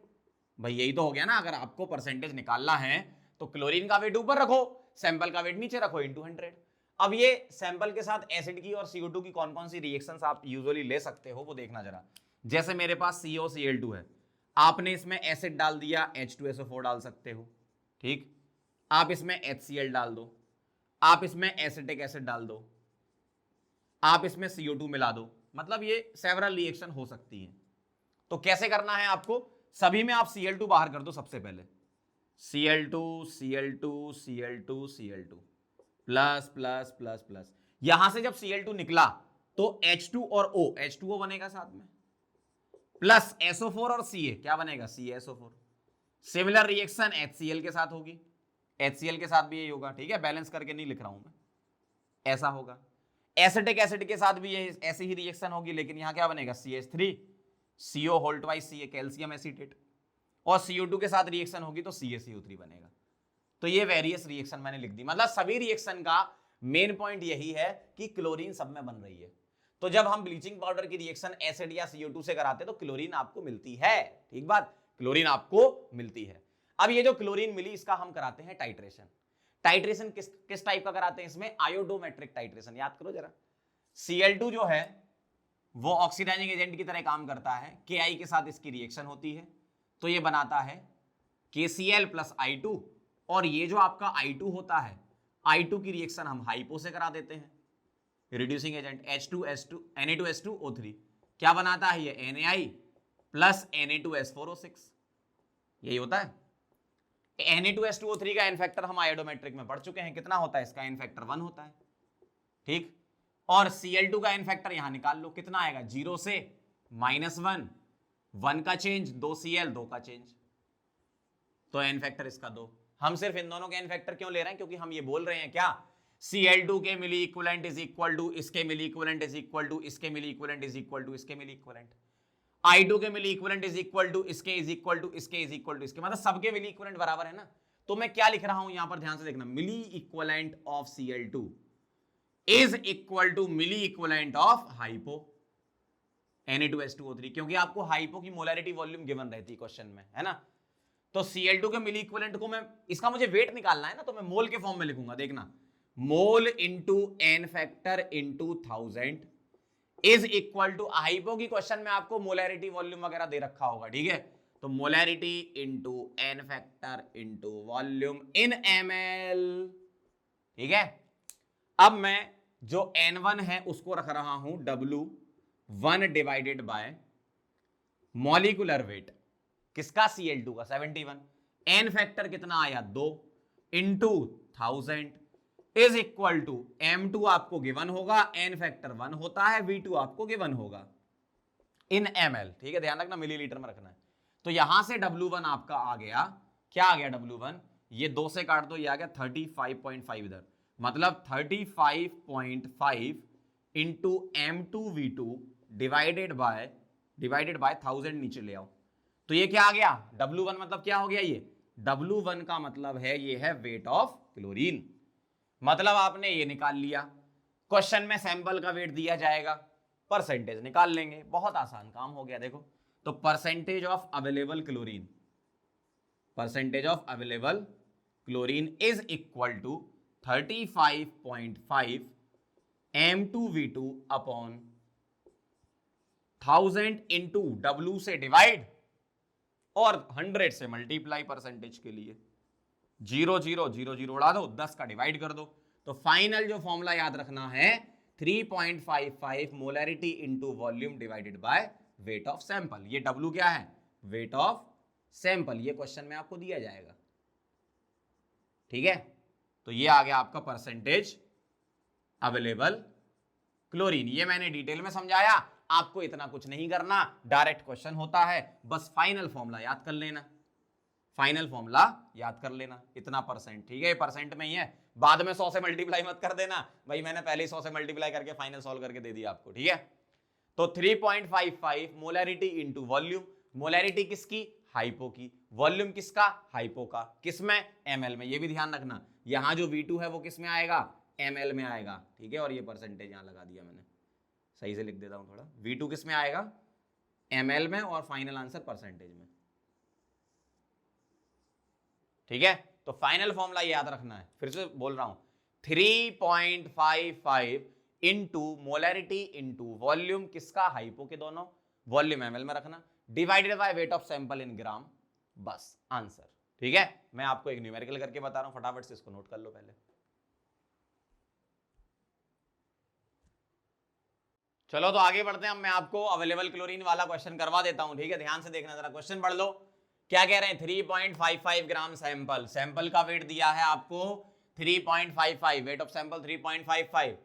भाई यही तो हो गया ना। अगर आपको परसेंटेज निकालना है तो क्लोरीन का वेट ऊपर रखो, सैंपल का वेट नीचे रखो, इनटू 100। अब ये सैंपल के साथ एसिड की और CO2 की कौन कौन सी रिएक्शंस आप यूजुअली ले सकते हो वो देखना जरा। जैसे मेरे पास CaOCl2 है, आपने इसमें एसिड डाल दिया, H2SO4 डाल सकते हो। ठीक, आप इसमें HCl डाल दो, आप इसमें एसिटिक एसिड डाल दो, आप इसमें CO2 मिला दो, मतलब ये सेवरल रिएक्शन हो सकती है। तो कैसे करना है आपको? सभी में आप Cl2 बाहर कर दो सबसे पहले। Cl2 plus plus plus plus, यहां से जब Cl2 निकला तो H2 और O, H2O बनेगा साथ में, प्लस SO4 और Ca, क्या बनेगा? CaSO4। सिमिलर रिएक्शन HCl के साथ होगी, HCl के साथ भी यही होगा। ठीक है, बैलेंस करके नहीं लिख रहा हूं मैं, ऐसा होगा। एसिटिक एसिड के साथ भी ये ऐसी ही रिएक्शन होगी, लेकिन यहां क्या बनेगा? CH3 CO whole twice Ca, calcium acetate, और CO2 के साथ रिएक्शन होगी तो CaCO3 बनेगा। तो ये वेरियस रिएक्शन मैंने लिख दी। मतलब सभी रिएक्शन का मेन पॉइंट यही है कि क्लोरीन सब में बन रही है। तो जब हम ब्लीचिंग पाउडर की रिएक्शन एसिड या CO2 से कराते तो क्लोरीन आपको मिलती है। ठीक बात, क्लोरीन आपको मिलती है। अब ये जो क्लोरीन मिली इसका हम कराते हैं टाइट्रेशन। टाइट्रेशन किस टाइप का कराते हैं? इसमें आयोडोमेट्रिक टाइट्रेशन। याद करो जरा, Cl2 जो है वो ऑक्सीडाइजिंग एजेंट की तरह काम करता है, Ki के साथ इसकी रिएक्शन होती है तो ये बनाता है KCl प्लस I2, और ये जो आपका I2 होता है, I2 की रिएक्शन हम हाइपो से करा देते हैं, रिड्यूसिंग एजेंट Na2S2O3 क्या बनाता है? ये Na प्लस Na2S4O6, यही होता है। Na2S2O3 का एन फैक्टर हम आयोडोमेट्रिक में पढ़ चुके हैं, कितना होता है इसका? एन फैक्टर 1 होता है। ठीक, और Cl2 का एन फैक्टर यहां निकाल लो, कितना आएगा? 0 से -1, 1 का चेंज, 2Cl 2 का चेंज, तो एन फैक्टर इसका 2। हम सिर्फ इन दोनों के एन फैक्टर क्यों ले रहे हैं? क्योंकि हम ये बोल रहे हैं क्या Cl2 के मिली इक्विवेलेंट इज इक्वल टू इसके मिली इक्विवेलेंट इज इक्वल टू इसके मिली इक्विवेलेंट इज इक्वल टू इसके मिली इक्विवेलेंट। I2 के मिली इक्विवेलेंट इज इक्वल टू इसके इज इक्वल टू इसके इज इक्वल टू इसके, मतलब सबके मिली इक्विवेलेंट बराबर है ना। तो मैं क्या लिख रहा हूं यहां पर, ध्यान से देखना, milli equivalent of Cl2 is equal to milli equivalent of hypo Na2H2O3, क्योंकि आपको हाइपो की मोलैरिटी वॉल्यूम गिवन रहती है क्वेश्चन में, है ना। तो Cl2 के मिली इक्विवेलेंट को मैं, इसका मुझे वेट निकालना है ना, तो मैं मोल के फॉर्म में लिखूंगा, देखना, mole into n factor into 1000 is equal to, hypo की क्वेश्चन में आपको मोलैरिटी वॉल्यूम वगैरह दे रखा होगा, ठीक है। तो molarity into n factor into volume in ml, ठीक है। अब मैं जो n1 है उसको रख रहा हूं W1 divided by molecular weight किसका, Cl2 का 71, n फैक्टर कितना आया 2 into 1000 is equal to m2 आपको गिवन होगा, n फैक्टर 1 होता है, v2 आपको गिवन होगा इन ml, ठीक है, ध्यान रखना मिलीलीटर में रखना है। तो यहां से W1 आपका आ गया, क्या आ गया W1, ये 2 से काट दो, ये आ गया 35.5 इधर, मतलब 35.5 इंटू m2v2 डिवाइडेड बाय 1000 नीचे ले आओ, तो ये क्या आ गया W1, मतलब क्या हो गया, ये W1 का मतलब है ये है वेट ऑफ क्लोरीन, मतलब आपने ये निकाल लिया। क्वेश्चन में सैंपल का वेट दिया जाएगा, परसेंटेज निकाल लेंगे, बहुत आसान काम हो गया। देखो तो percentage of available chlorine, percentage of available chlorine is equal to 35.5 m2v2 upon 1000 into W से डिवाइड और 100 से मल्टीप्लाई, परसेंटेज के लिए 0 0 0 0 उड़ा दो, 10 का डिवाइड कर दो। तो फाइनल जो फॉर्मूला याद रखना है 3.55 molarity into volume divided by weight of sample. ये W क्या है, वेट ऑफ सैंपल, ये क्वेश्चन में आपको दिया जाएगा, ठीक है। तो ये आ गया आपका परसेंटेज अवेलेबल क्लोरीन। ये मैंने डिटेल में समझाया, आपको इतना कुछ नहीं करना, डायरेक्ट क्वेश्चन होता है, बस फाइनल फॉर्मूला याद कर लेना, फाइनल फॉर्मूला याद कर लेना, इतना परसेंट, ठीक है, परसेंट में ही है, बाद में 100 से मल्टीप्लाई मत कर देना भाई, मैंने पहले ही 100 से मल्टीप्लाई करके फाइनल सॉल्व करके दे दिया आपको, ठीक है। तो 3.55 मोलैरिटी इंटू वॉल्यूम, मोलैरिटी किसकी, हाइपो की, वॉल्यूम किसका, हाइपो का, किसमें, ml में, ये भी ध्यान रखना, यहां जो V2 है वो किस में आएगा, ml में आएगा, ठीक है। और ये परसेंटेज यहां लगा दिया मैंने, सही से लिख देता हूं थोड़ा, V2 किस में आएगा, ml में, और फाइनल आंसर परसेंटेज में, ठीक है। तो फाइनल फॉर्मूला याद रखना है, फिर से बोल रहा हूं, 3.55 इंटू मोलैरिटी इंटू वॉल्यूम किसका, हाइपो के दोनों, वॉल्यूम ml में रखना, divided by weight of sample in gram, बस आंसर, ठीक है। मैं आपको एक न्यूमेरिकल करके बता रहा हूं, फटाफट से इसको नोट कर लो पहले। चलो तो आगे बढ़ते हैं, अब मैं आपको अवेलेबल क्लोरीन वाला क्वेश्चन करवा देता हूं, ठीक है, ध्यान से देखना, जरा क्वेश्चन पढ़ लो। क्या कह रहे हैं, 3.55 ग्राम सैंपल, सैंपल का वेट दिया है आपको 3.55, wait of sample 3.55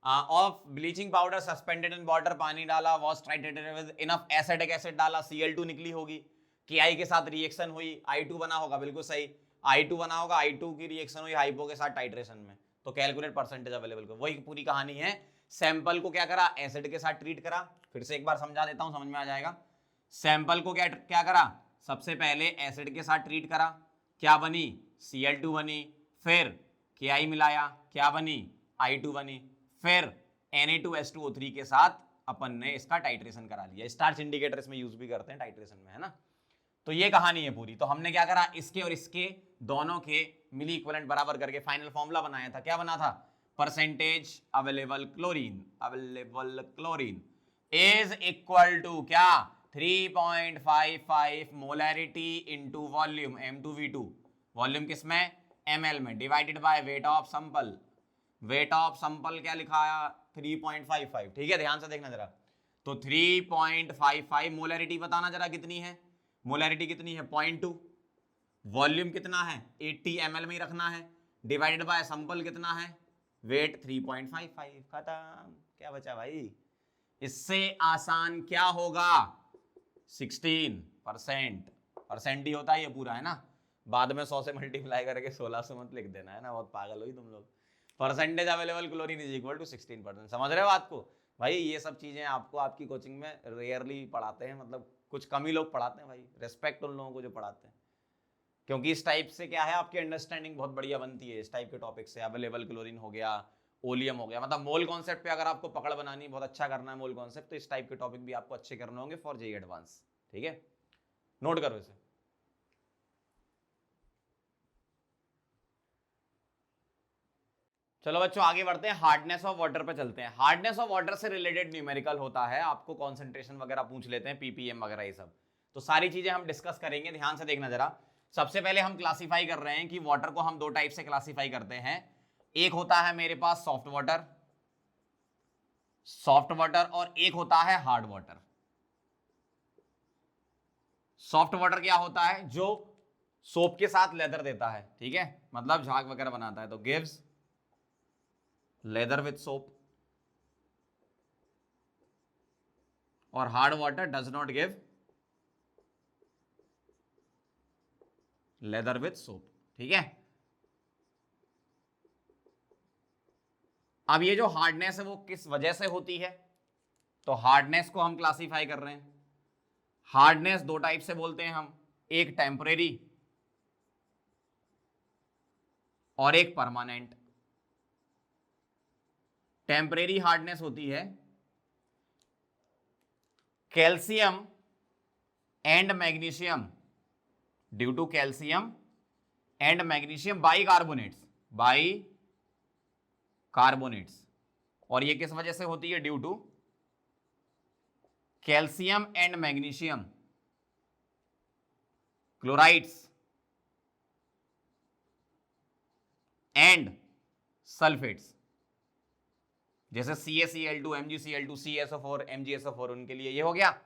of bleaching powder suspended in water, पानी डाला, wash titrated with enough acetic acid डाला, Cl2 निकली होगी, Ki के साथ रिएक्शन हुई, I2 बना होगा, बिल्कुल सही, I2 बना होगा, I2 की रिएक्शन हुई हाइपो के साथ टाइट्रेशन में, तो कैलकुलेट परसेंटेज अवेलेबल को, वही पूरी कहानी है। सैंपल को क्या करा, एसिड के साथ ट्रीट करा, फिर से एक बार समझा देता हूं, समझ में आ जाएगा। सैंपल को क्या क्या करा, सबसे पहले एसिड के साथ ट्रीट करा, क्या बनी, Cl2 बनी, फिर Ki मिलाया, क्या बनी, I2 बनी, फिर Na2H2O3 के साथ अपन ने इसका टाइट्रेशन करा लिया, स्टार्च इंडिकेटर इसमें यूज भी करते हैं टाइट्रेशन में, है ना। तो ये कहानी है पूरी। तो हमने क्या करा, इसके और इसके दोनों के मिली इक्विवेलेंट बराबर करके फाइनल फॉर्मूला बनाया था, क्या बना था, percentage available chlorine, available chlorine is equal to क्या, 3.55 molarity into volume M2V2, volume किसमें, ml में, divided by weight of sample, weight of sample क्या लिखाया 3.55, ठीक है, ध्यान से देखना जरा। तो 3.55 मोलैरिटी बताना जरा कितनी है, मोलैरिटी कितनी है 0.2, वॉल्यूम कितना है 80 ml में ही रखना है, डिवाइडेड बाय सैंपल कितना है, वेट 3.55, खत्म, क्या बचा भाई, इससे आसान क्या होगा, 16%, परसेंट ही होता है ये पूरा, है ना, बाद में 100 से मल्टीप्लाई करके 1600 मत लिख देना, है ना, बहुत पागल हुई तुम लोग, percentage available chlorine is equal to 16%। समझ रहे हो बात को भाई? ये सब चीजें आपको आपकी कोचिंग में रेयरली पढ़ाते हैं, मतलब कुछ कम ही लोग पढ़ाते हैं भाई। रेस्पेक्ट उन लोगों को जो पढ़ाते हैं, क्योंकि इस टाइप से क्या है, आपकी अंडरस्टैंडिंग बहुत बढ़िया बनती है इस टाइप के टॉपिक से। अवेलेबल क्लोरीन हो गया, ओलियम हो गया, मतलब मोल कॉन्सेप्ट पे अगर आपको पकड़ बनानी, बहुत अच्छा करना है मोल कॉन्सेप्ट, तो इस टाइप के टॉपिक भी आपको अच्छे करने होंगे फॉर जेईई एडवांस। ठीक है, नोट करो इसे। चलो बच्चों आगे बढ़ते हैं, हार्डनेस ऑफ वाटर पे चलते हैं। हार्डनेस ऑफ वाटर से रिलेटेड न्यूमेरिकल होता है, आपको कंसंट्रेशन वगैरह पूछ लेते हैं, पीपीएम वगैरह ये सब, तो सारी चीजें हम डिस्कस करेंगे। ध्यान से देखना जरा। सबसे पहले हम क्लासीफाई कर रहे हैं कि वाटर को हम दो टाइप से क्लासीफाई करते हैं। एक होता है मेरे पास सॉफ्ट वाटर, और एक होता है हार्ड वाटर। सॉफ्ट वाटर क्या होता है? जो सोप के साथ लेदर देता है, ठीक है, मतलब झाग वगैरह बनाता है, तो गिव्स लेदर विथ सोप। और hard water does not give leather with soap. ठीक है, अब ये जो हार्डनेस है वो किस वजह से होती है? तो हार्डनेस को हम क्लासीफाई कर रहे हैं। हार्डनेस दो टाइप से बोलते हैं हम, एक टेम्परेरी और एक परमानेंट। टेम्परेरी हार्डनेस होती है calcium and magnesium, due to calcium and magnesium bicarbonates. और ये किस वजह से होती है? Due to calcium and magnesium chlorides and sulphates, जैसे CaCl2, MgCl2, CSO4, MgSO4, उनके लिए ये हो गया।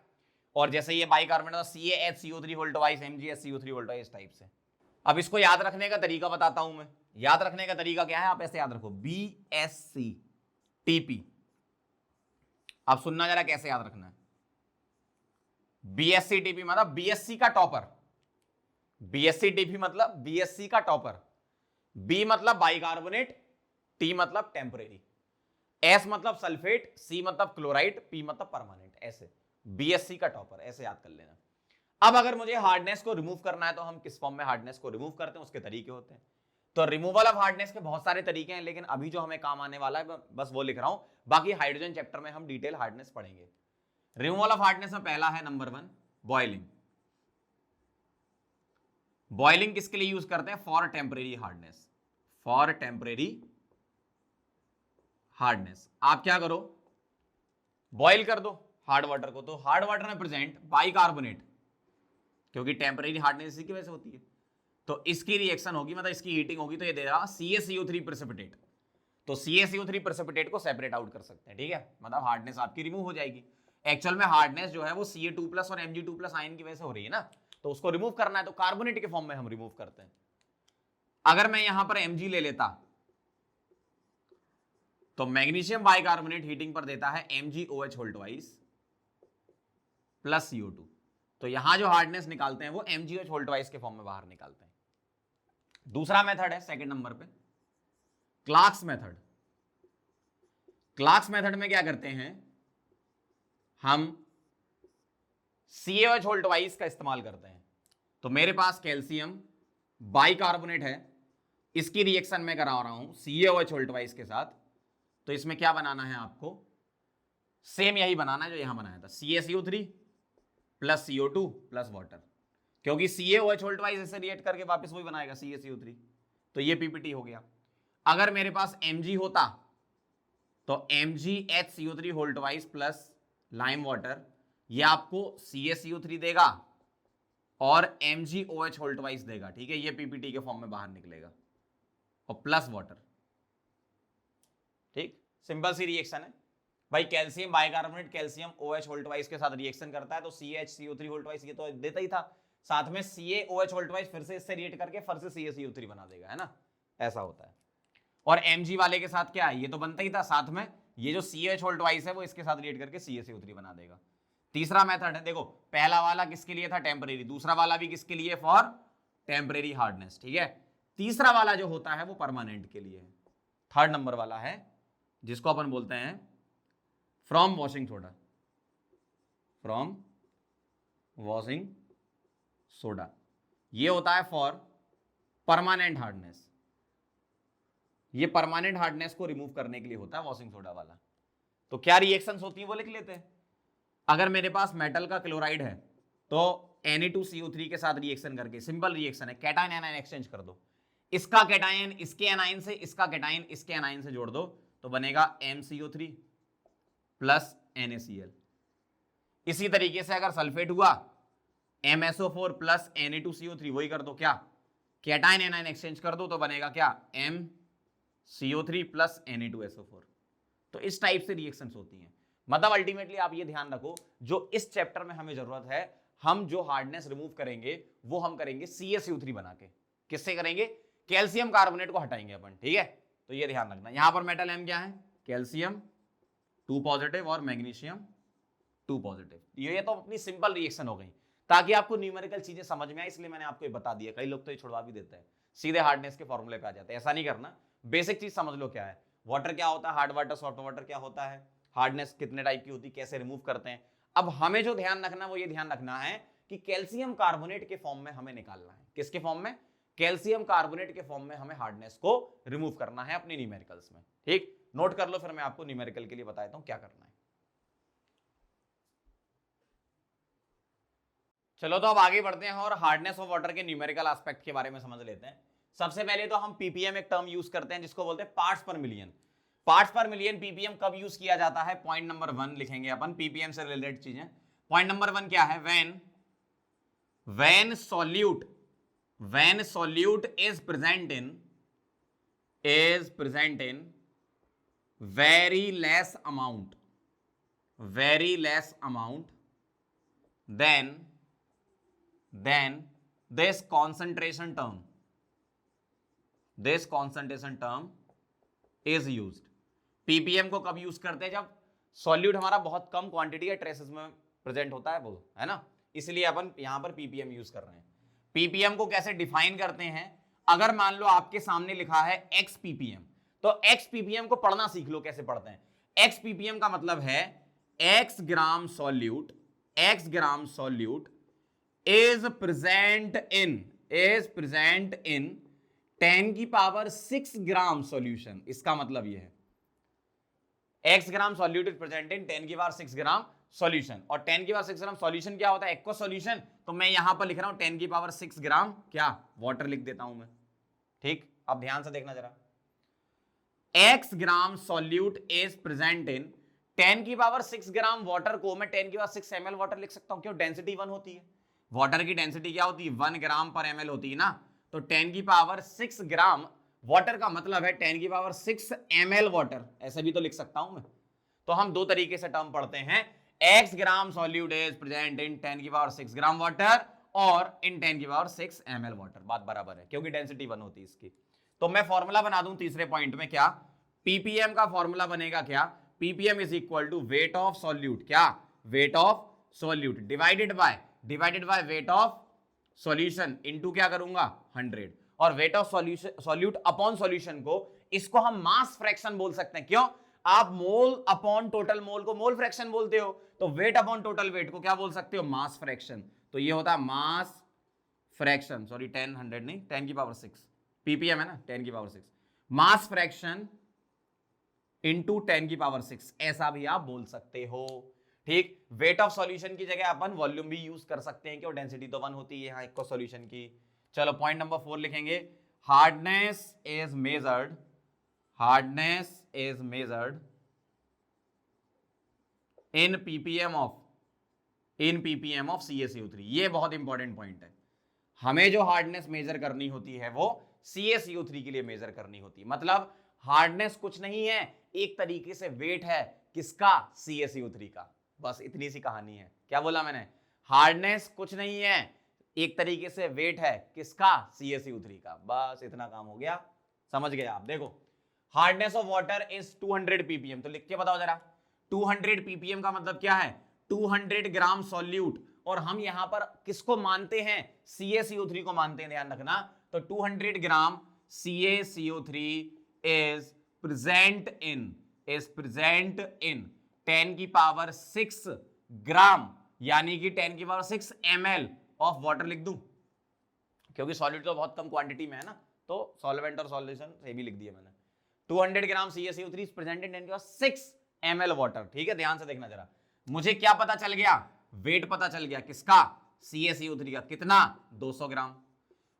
और जैसे ये bicarbonate CaHCO3 Holt wise, MgSCO3 Holt wise, इस टाइप से। अब इसको याद रखने का तरीका बताता हूं मैं। याद रखने का तरीका क्या है? आप ऐसे याद रखो, BSCTP। अब सुनना जरा कैसे याद रखना है। BSCTP मतलब BSc का टॉपर। BSCTP मतलब BSc का टॉपर। B मतलब बाइकार्बोनेट, T मतलब टेम्परेरी, S मतलब सल्फेट, C मतलब क्लोराइड, P मतलब परमानेंट। ऐसे BSc का टॉपर, ऐसे याद कर लेना। अब अगर मुझे हार्डनेस को रिमूव करना है तो हम किस फॉर्म में हार्डनेस को रिमूव करते हैं, उसके तरीके होते हैं। तो रिमूवल ऑफ हार्डनेस के बहुत सारे तरीके हैं, लेकिन अभी जो हमें काम आने वाला है बस वो लिख रहा हूं। बाकी हाइड्रोजन चैप्टर में हम डिटेल हार्डनेस पढ़ेंगे। रिमूवल ऑफ हार्डनेस में पहला है नंबर 1 बॉइलिंग। बॉइलिंग किसके लिए यूज करते हैं? For temporary hardness. For temporary hardness आप क्या करो, बॉइल कर दो हार्ड वाटर को। तो हार्ड वाटर में प्रेजेंट बाइकार्बोनेट, क्योंकि टेम्परेरी हार्डनेस इसी की वजह से होती है, तो इसकी रिएक्शन होगी, मतलब इसकी हीटिंग होगी, तो ये दे रहा CaCO3 प्रेसिपिटेट। तो CaCO3 प्रेसिपिटेट को सेपरेट आउट कर सकते हैं, ठीक है, मतलब हार्डनेस आपकी रिमूव हो जाएगी। एक्चुअल में हार्डनेस जो है वो Ca2+ और Mg2+ आयन की वजह से हो रही है ना, तो उसको रिमूव करना है तो कार्बोनेट के फॉर्म में हम रिमूव करते हैं। अगर मैं यहां पर Mg ले लेता तो मैग्नीशियम बाइकार्बोनेट हीटिंग पर देता है MgOH Holt wise plus CO2। तो यहां जो हार्डनेस निकालते हैं वो MgOH होल्ट वाइज के फॉर्म में बाहर निकालते हैं। दूसरा मेथड है सेकंड नंबर पे, क्लार्क्स मेथड। क्लार्क्स मेथड में क्या करते हैं हम? CaOH होल्ट वाइज का इस्तेमाल करते हैं। तो मेरे पास कैल्शियम बाइकार्बोनेट है, इसकी रिएक्शन में करा रहा हूं CaOH होल्ट वाइज के साथ। तो इसमें क्या बनाना है आपको? सेम यही बनाना है जो यहां बनाया था, CaCO3 plus CO2 plus water, क्योंकि CaOH होल्ट वाइज इसे रिएक्ट करके वापस वही बनाएगा CaCO3। तो ये PPT हो गया। अगर मेरे पास Mg होता तो MgHCO3 Holt wise plus lime water, ये आपको CaCO3 देगा और MgOH होल्ट वाइज देगा, ठीक है, ये PPT के फॉर्म में बाहर निकलेगा, और प्लस वाटर। ठीक, सिंपल सी रिएक्शन है भाई। Calcium bicarbonate calcium OH Holt wise के साथ रिएक्शन करता है तो CaHCO3 होल्ट वाइज ये तो देता ही था, साथ में CaOH होल्ट वाइज फिर से इससे रिएक्ट करके फिर से CaCO3 बना देगा, है ना, ऐसा होता है। और Mg वाले के साथ क्या है? ये तो बनता ही था, साथ में ये जो CaOH होल्ट वाइज है वो इसके साथ रिएक्ट करके CaCO3 बना देगा। तीसरा मेथड है, देखो पहला वाला किसके लिए था? टेम्परेरी। दूसरा वाला भी किसके लिए? फॉर टेम्परेरी हार्डनेस, ठीक है। तीसरा वाला जो होता है वो परमानेंट के लिए है। थर्ड नंबर वाला है जिसको अपन बोलते हैं from washing soda, from washing soda. ये होता है फॉर परमानेंट हार्डनेस, ये परमानेंट हार्डनेस को रिमूव करने के लिए होता है वॉशिंग सोडा वाला। तो क्या रिएक्शंस होती हैं वो लिख लेते हैं। अगर मेरे पास मेटल का क्लोराइड है तो Na2CO3 के साथ रिएक्शन करके, सिंपल रिएक्शन है, कैटायन एनायन एक्सचेंज कर दो, इसका कैटायन इसके एनायन से, इसका कैटायन इसके एनायन से जोड़ दो तो बनेगा MCO3 प्लस NaCl। इसी तरीके से अगर सल्फेट हुआ MSO4 प्लस Na2CO3, वही कर दो, क्या कैटायन एनायन एक्सचेंज कर दो तो बनेगा क्या MCO3 प्लस Na2SO4। तो इस टाइप से रिएक्शंस होती हैं। मतलब अल्टीमेटली आप ये ध्यान रखो, जो इस चैप्टर में हमें जरूरत है, हम जो हार्डनेस रिमूव करेंगे वो हम करेंगे CaCO3 बना के। किससे करेंगे? कैल्शियम कार्बोनेट को हटाएंगे अपन, ठीक है। तो ये ध्यान रखना, यहां पर मेटल M क्या है? कैल्शियम 2 पॉजिटिव और मैग्नीशियम 2 पॉजिटिव। ये तो अपनी सिंपल रिएक्शन हो गई, ताकि आपको न्यूमेरिकल चीजें समझ में आए, इसलिए मैंने आपको ये बता दिया। कई लोग तो ये छुड़वा भी देते हैं, सीधे हार्डनेस के फॉर्मूले पे आ जाते हैं। ऐसा नहीं करना, बेसिक चीज समझ लो क्या है। वाटर क्या होता है, हार्ड वाटर, सॉफ्ट वाटर क्या होता है, हार्डनेस कितने टाइप की होती है, कैसे रिमूव करते हैं। अब हमें जो ध्यान रखना वो ये ध्यान रखना है कि कैल्शियम कार्बोनेट के फॉर्म में हमें निकालना है। किसके फॉर्म में? कैल्शियम कार्बोनेट के फॉर्म में हमें हार्डनेस को रिमूव करना है अपने न्यूमेरिकल्स में। ठीक, नोट कर लो, फिर मैं आपको न्यूमेरिकल के लिए बताता हूं क्या करना है। चलो तो अब आगे बढ़ते हैं और हार्डनेस ऑफ वाटर के न्यूमेरिकल एस्पेक्ट के बारे में समझ लेते हैं। सबसे पहले तो हम पीपीएम एक टर्म यूज करते हैं जिसको बोलते हैं पार्ट्स पर मिलियन। पार्ट्स पर मिलियन पीपीएम कब यूज किया जाता है? पॉइंट नंबर 1 लिखेंगे अपन, पीपीएम से रिलेटेड चीजें। पॉइंट नंबर 1 क्या है? When solute is present in very less amount, then this concentration term is used। Ppm को कब यूज करते हैं? जब सॉल्यूट हमारा बहुत कम क्वांटिटी या ट्रेसेस में प्रेजेंट होता है, वो है ना, इसलिए अपन यहां पर पीपीएम यूज कर रहे हैं। पीपीएम को कैसे डिफाइन करते हैं? अगर मान लो आपके सामने लिखा है एक्स पीपीएम, तो एक्स पीपीएम को पढ़ना सीख लो कैसे पढ़ते हैं। एक्स पीपीएम का मतलब है x gram solute is present in 10 की पावर 6 ग्राम सॉल्यूशन। इसका मतलब यह है x gram solute is present in 10 की पावर 6 ग्राम सॉल्यूशन। और 10 की पावर 6 ग्राम सॉल्यूशन क्या होता है? Aqua solution. तो मैं यहां पर लिख रहा हूं 10 की पावर 6 ग्राम क्या, वाटर लिख देता हूं मैं। ठीक, अब ध्यान से देखना जरा, x gram solute is present in 10 की पावर 6 ग्राम वाटर को मैं 10 की पावर 6 ml वाटर लिख सकता हूं। क्यों? डेंसिटी 1 होती है, वाटर की डेंसिटी क्या होती है? 1 ग्राम पर ml होती है ना। तो 10 की पावर 6 ग्राम वाटर का मतलब है 10 की पावर 6 ml वाटर, ऐसे भी तो लिख सकता हूं मैं। तो हम दो तरीके से टर्म पढ़ते हैं, x gram solute is present in 10 की पावर 6 ग्राम वाटर और इन 10 की पावर 6 ml वाटर। बात बराबर है क्योंकि डेंसिटी 1 होती है इसकी। तो मैं फॉर्मूला बना दूं तीसरे पॉइंट में, क्या पीपीएम का फॉर्मूला बनेगा? क्या ppm is equal to weight of solute, क्या weight of solute divided by weight of solution into क्या करूंगा 100। और weight of solute upon solution को, इसको हम मास फ्रैक्शन बोल सकते हैं। क्यों? आप मोल अपॉन टोटल मोल को मोल फ्रैक्शन बोलते हो, तो वेट अपॉन टोटल वेट को क्या बोल सकते हो? Mass fraction. तो ये होता है मास फ्रैक्शन, सॉरी 100 नहीं, 10 की पावर 6 पीपीएम है ना, 10 की पावर 6 मास फ्रैक्शन इंटू 10 की पावर 6, ऐसा भी आप बोल सकते हो। ठीक, वेट ऑफ सॉल्यूशन की जगह अपन वॉल्यूम भी यूज कर सकते हैं, क्यों? डेंसिटी तो 1 होती है यहाँ एक सॉल्यूशन की। चलो पॉइंट नंबर 4 लिखेंगे, hardness is measured in PPM of CaCO3। ये बहुत इंपॉर्टेंट पॉइंट है। हमें जो हार्डनेस मेजर करनी होती है वो CaCO3 के लिए मेजर करनी होती है। मतलब हार्डनेस कुछ नहीं है, एक तरीके से वेट है किसका? CaCO3 का। बस इतनी सी कहानी है। क्या बोला मैंने? हार्डनेस कुछ नहीं है, एक तरीके से वेट है किसका? CaCO3 का। बस इतना काम हो गया, समझ गए आप। देखो, hardness of water is 200 ppm, तो लिख के बताओ जरा, 200 ppm का मतलब क्या है? 200 ग्राम सॉल्यूट। और हम यहां पर किसको मानते हैं? CaCO3 को मानते हैं, ध्यान रखना। तो 200 ग्राम CaCO3 is प्रेजेंट इन 10 की पावर 6 ग्राम, यानी कि 10 की पावर 6 ml ऑफ वाटर लिख दूं, क्योंकि सॉलिड तो बहुत कम क्वांटिटी में है ना, तो सॉल्वेंट और सॉल्यूशन से भी लिख दिया मैंने। 200 ग्राम CaCO3 इज प्रेजेंट इन 10 की पावर 6 ml वाटर। ठीक है, ध्यान से देखना जरा। मुझे क्या पता चल गया? वेट पता चल गया, किसका? CaCO3 का। कितना? 200 ग्राम।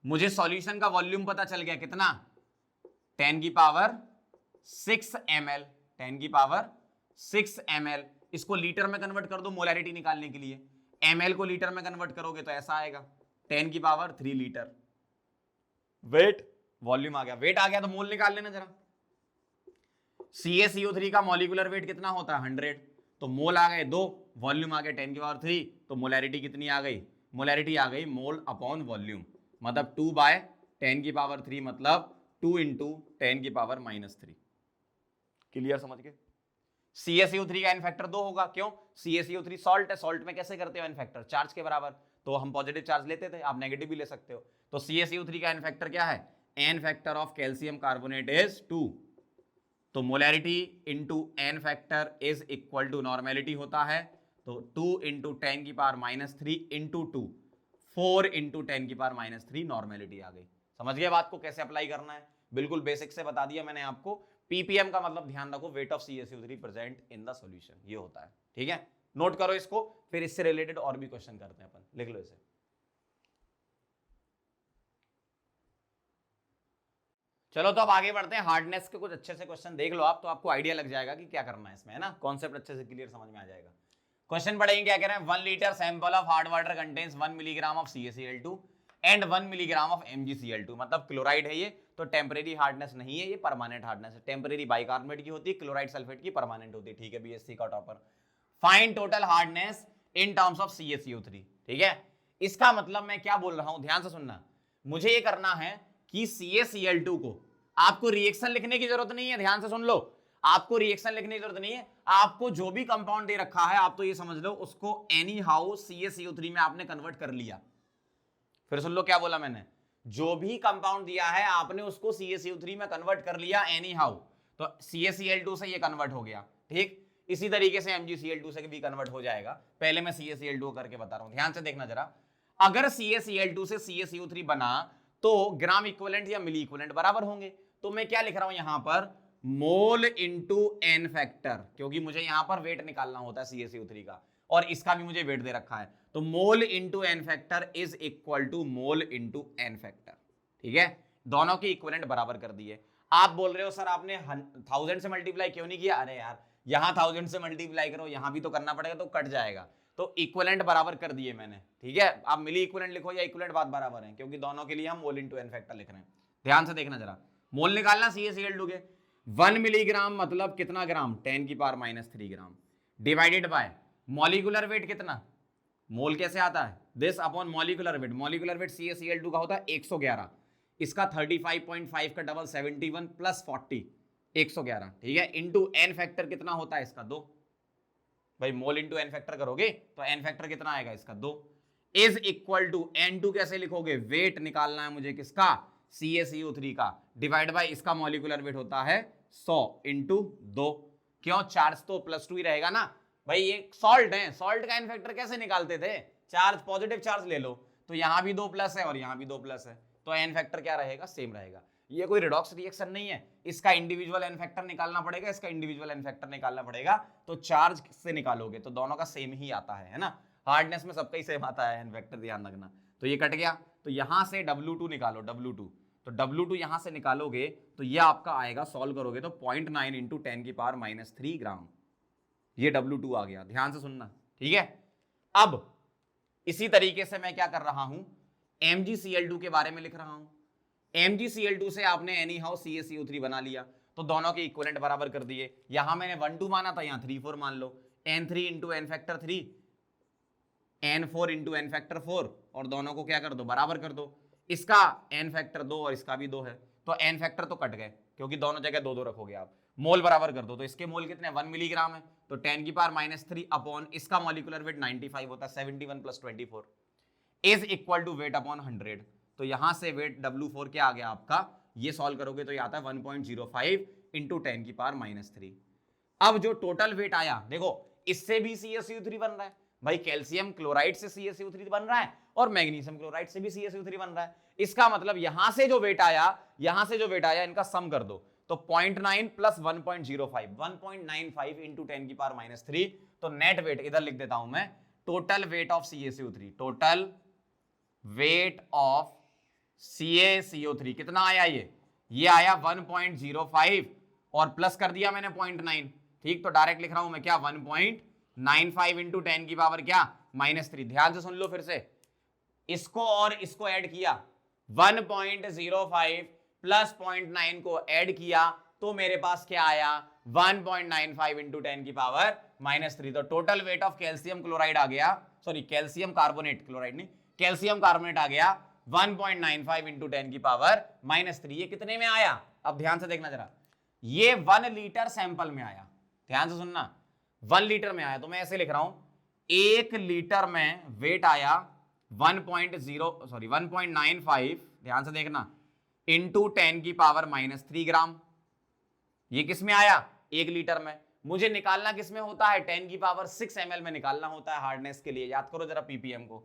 मुझे सॉल्यूशन का वॉल्यूम पता चल गया, कितना? 10 की पावर 6 ml, 10 की पावर 6 ml। इसको लीटर में कन्वर्ट कर दो मोलैरिटी निकालने के लिए। ml को लीटर में कन्वर्ट करोगे तो ऐसा आएगा, 10 की पावर 3 लीटर। वेट, वॉल्यूम आ गया, वेट आ गया तो मोल निकाल लेना जरा। CaCO3 का मॉलिक्यूलर वेट कितना होता है? 100। तो मोल आ गए 2, वॉल्यूम आ गया 10 की पावर 3, तो मोलैरिटी कितनी आ गई? मोलैरिटी आ गई मोल अपॉन वॉल्यूम, मतलब 2/10 की पावर 3, मतलब 2 × 10 की पावर -3। क्लियर, समझ गए? CaCO3 का एन फैक्टर 2 होगा, क्यों? CaCO3 सॉल्ट है, सॉल्ट में कैसे करते हो एन फैक्टर? चार्ज के बराबर, तो हम पॉजिटिव चार्ज लेते थे, आप नेगेटिव भी ले सकते हो। तो CaCO3 का एन फैक्टर क्या है? N factor of calcium carbonate is 2। तो molarity into n factor is equal to normality होता है, तो 2 × 10 की पावर -3 इंटू 2, 4 × 10 की पावर -3 नॉर्मेलिटी आ गई। समझ गए बात को कैसे अप्लाई करना है? बिल्कुल बेसिक से बता दिया मैंने आपको। पीपीएम का मतलब ध्यान रखो, weight of CaCO3 present in the solution, ये होता है। ठीक है, नोट करो इसको, फिर इससे रिलेटेड और भी क्वेश्चन करते हैं अपन। लिख लो इसे। चलो तो अब आगे बढ़ते हैं। हार्डनेस के कुछ अच्छे से क्वेश्चन देख लो आप, तो आपको आइडिया लग जाएगा कि क्या करना है इसमें, है ना? कॉन्सेप्ट अच्छे से क्लियर समझ में आ जाएगा। क्वेश्चन पढ़ेंगे, क्या कह रहे हैं? 1 litre sample of hard water contains 1 milligram of CaCl2 and 1 milligram of MgCl2। मतलब क्लोराइड है ये, तो टेम्परेरी हार्डनेस नहीं है, ये परमानेंट हार्डनेस है। टेम्परेरी बाइकार्बोनेट की होती है, क्लोराइड सल्फेट की परमानेंट होती है। ठीक है, BSc का topper. Find total hardness in terms of CaCO3। ठीक है, इसका मतलब मैं क्या बोल रहा हूं, ध्यान से सुनना। मुझे ये करना है कि CaCl2 को, आपको रिएक्शन लिखने की जरूरत नहीं है, ध्यान से सुन लो, आपको रिएक्शन लिखने की जरूरत नहीं है। आपको जो भी कंपाउंड दे रखा है, आप तो ये समझ लो उसको एनी हाउ CaCO3 में आपने कन्वर्ट कर लिया। फिर सुन लो क्या बोला मैंने, जो भी कंपाउंड दिया है आपने उसको CaCO3 में कन्वर्ट कर लिया एनी हाउ, तो CaCl2 से ये कन्वर्ट हो गया। ठीक, इसी तरीके से MgCl2 से भी कन्वर्ट हो जाएगा। पहले मैं CaCl2 करके बता रहा हूं, ध्यान से देखना जरा। अगर CaCl2 से CaCO3 बना तो ग्राम इक्विवेलेंट या मिली इक्विवेलेंट बराबर होंगे। तो मैं क्या लिख रहा हूं यहां पर, मोल इंटू एन फैक्टर, क्योंकि मुझे यहां पर वेट निकालना होता है CaCO3 का, और इसका भी मुझे वेट दे रखा है। तो mole into n factor is equal to mole into n factor. ठीक है, दोनों की इक्विवेलेंट बराबर कर दिए। आप बोल रहे हो सर आपने 1000 से मल्टीप्लाई क्यों नहीं किया? अरे यार, यहां 1000 से मल्टीप्लाई करो, यहां भी तो करना पड़ेगा, तो कट जाएगा। तो इक्विवेलेंट बराबर कर दिए मैंने। ठीक है, आप मिली इक्विवेलेंट लिखो या इक्विवेलेंट, बात बराबर है, क्योंकि दोनों के लिए हम मोल इंटू एन फैक्टर लिख रहे हैं। ध्यान से देखना जरा, मोल निकालना CaCl2 के, 1 मिलीग्राम मतलब कितना ग्राम? 10 की power -3 gram, divided by molecular weight कितना? मोल कैसे आता है? This upon molecular wait. Molecular weight CaCl2 का होता है 111, इसका 35.5 का डबल 71 प्लस 40 111। ठीक है, इंटू एन फैक्टर कितना होता है इसका? 2। भाई मोल इंटू एन फैक्टर करोगे तो एन फैक्टर कितना आएगा इसका? 2। इज इक्वल टू N2 कैसे लिखोगे? वेट निकालना है मुझे किसका? CaCO3 का, डिवाइड बाय इसका मॉलिक्यूलर वेट होता है 100 इंटू 2। क्यों? चार्ज तो +2 ही रहेगा ना भाई, ये सॉल्ट है, सॉल्ट का एन फैक्टर कैसे निकालते थे? चार्ज, पॉजिटिव चार्ज ले लो, तो यहां भी 2 प्लस है और यहां भी 2 प्लस है, तो एन फैक्टर क्या रहेगा? सेम रहेगा। ये कोई रिडॉक्स रिएक्शन नहीं है, इसका इंडिविजुअल एन फैक्टर निकालना पड़ेगा, इसका इंडिविजुअल एन फैक्टर निकालना पड़ेगा, तो चार्ज से निकालोगे तो दोनों का सेम ही आता है ना? हार्डनेस में सबका ही सेम आता है एन फैक्टर, ध्यान रखना। तो ये कट गया, तो यहां से W2 निकालो, W2, तो W2 यहां से निकालोगे तो ये आपका आएगा, सॉल्व करोगे तो 0.9 इंटू 10 की पावर -3 ग्राम, ये W2 आ गया। ध्यान से सुनना, ठीक है। अब इसी तरीके से मैं क्या कर रहा हूं, MgCl2 के बारे में लिख रहा हूं। MgCl2 से आपने एनी हाउ CaCO3 बना लिया, तो दोनों के इक्विवेलेंट बराबर कर दिए। यहां मैंने 1 2 माना था, यहां 3 4 मान लो, N3 into n factor 3, N4 into n factor 4, और दोनों को क्या कर दो? बराबर कर दो। इसका एन फैक्टर 2 और इसका भी 2 है, तो एन फैक्टर तो कट गए, क्योंकि दोनों जगह 2 2 रखोगे आप। मोल बराबर कर दो, तो इसके मोल कितने? 1 मिलीग्राम है, तो 10 की पावर -3 अपॉन इसका मॉलिक्यूलर वेट 95 होता है, 71 plus 24 is equal to weight upon 100। तो यहां से वेट W4 क्या आ गया आपका? ये सॉल्व करोगे तो ये आता है 1.05 इंटू 10 की पावर -3। अब जो टोटल वेट आया देखो, इससे भी CaCO3 बन रहा है भाई, कैल्शियम क्लोराइड से CaCO3 बन रहा है और मैग्नीशियम क्लोराइड से भी CaCO3 बन रहा है। इसका मतलब यहां से जो वेट आया इनका सम कर दो, तो 0.9 प्लस 1.05, 1.95 इंटू 10 की पावर -3। तो नेट वेट इधर लिख देता हूं मैं, total weight of CaCO3, total weight of CaCO3 कितना आया, ये आया 1.05 और प्लस कर दिया मैंने 0.9, ठीक। तो डायरेक्ट लिख रहा हूं मैं क्या, 1.95 इंटू 10 की पावर क्या -3। ध्यान से सुन लो फिर से, इसको और इसको ऐड किया, 1.05 प्लस 0.9 को ऐड किया तो मेरे पास क्या आया, 1.95 इंटू 10 की पावर -3। तो total weight of calcium chloride आ गया, सॉरी कैल्शियम कार्बोनेट, क्लोराइड नहीं, कैल्शियम कार्बोनेट आ गया 1.95 इंटू 10 की पावर -3। ये कितने में आया, अब ध्यान से देखना जरा, ये 1 लीटर सैंपल में आया, ध्यान से सुनना, 1 लीटर में आया। तो मैं ऐसे लिख रहा हूं, 1 लीटर में वेट आया 1.95, ध्यान से देखना, इंटू 10 की पावर -3 ग्राम। ये किस में आया, 1 लीटर में। मुझे निकालना किस में होता है, 10 की पावर 6 ml में निकालना होता है हार्डनेस के लिए, याद करो जरा पीपीएम को।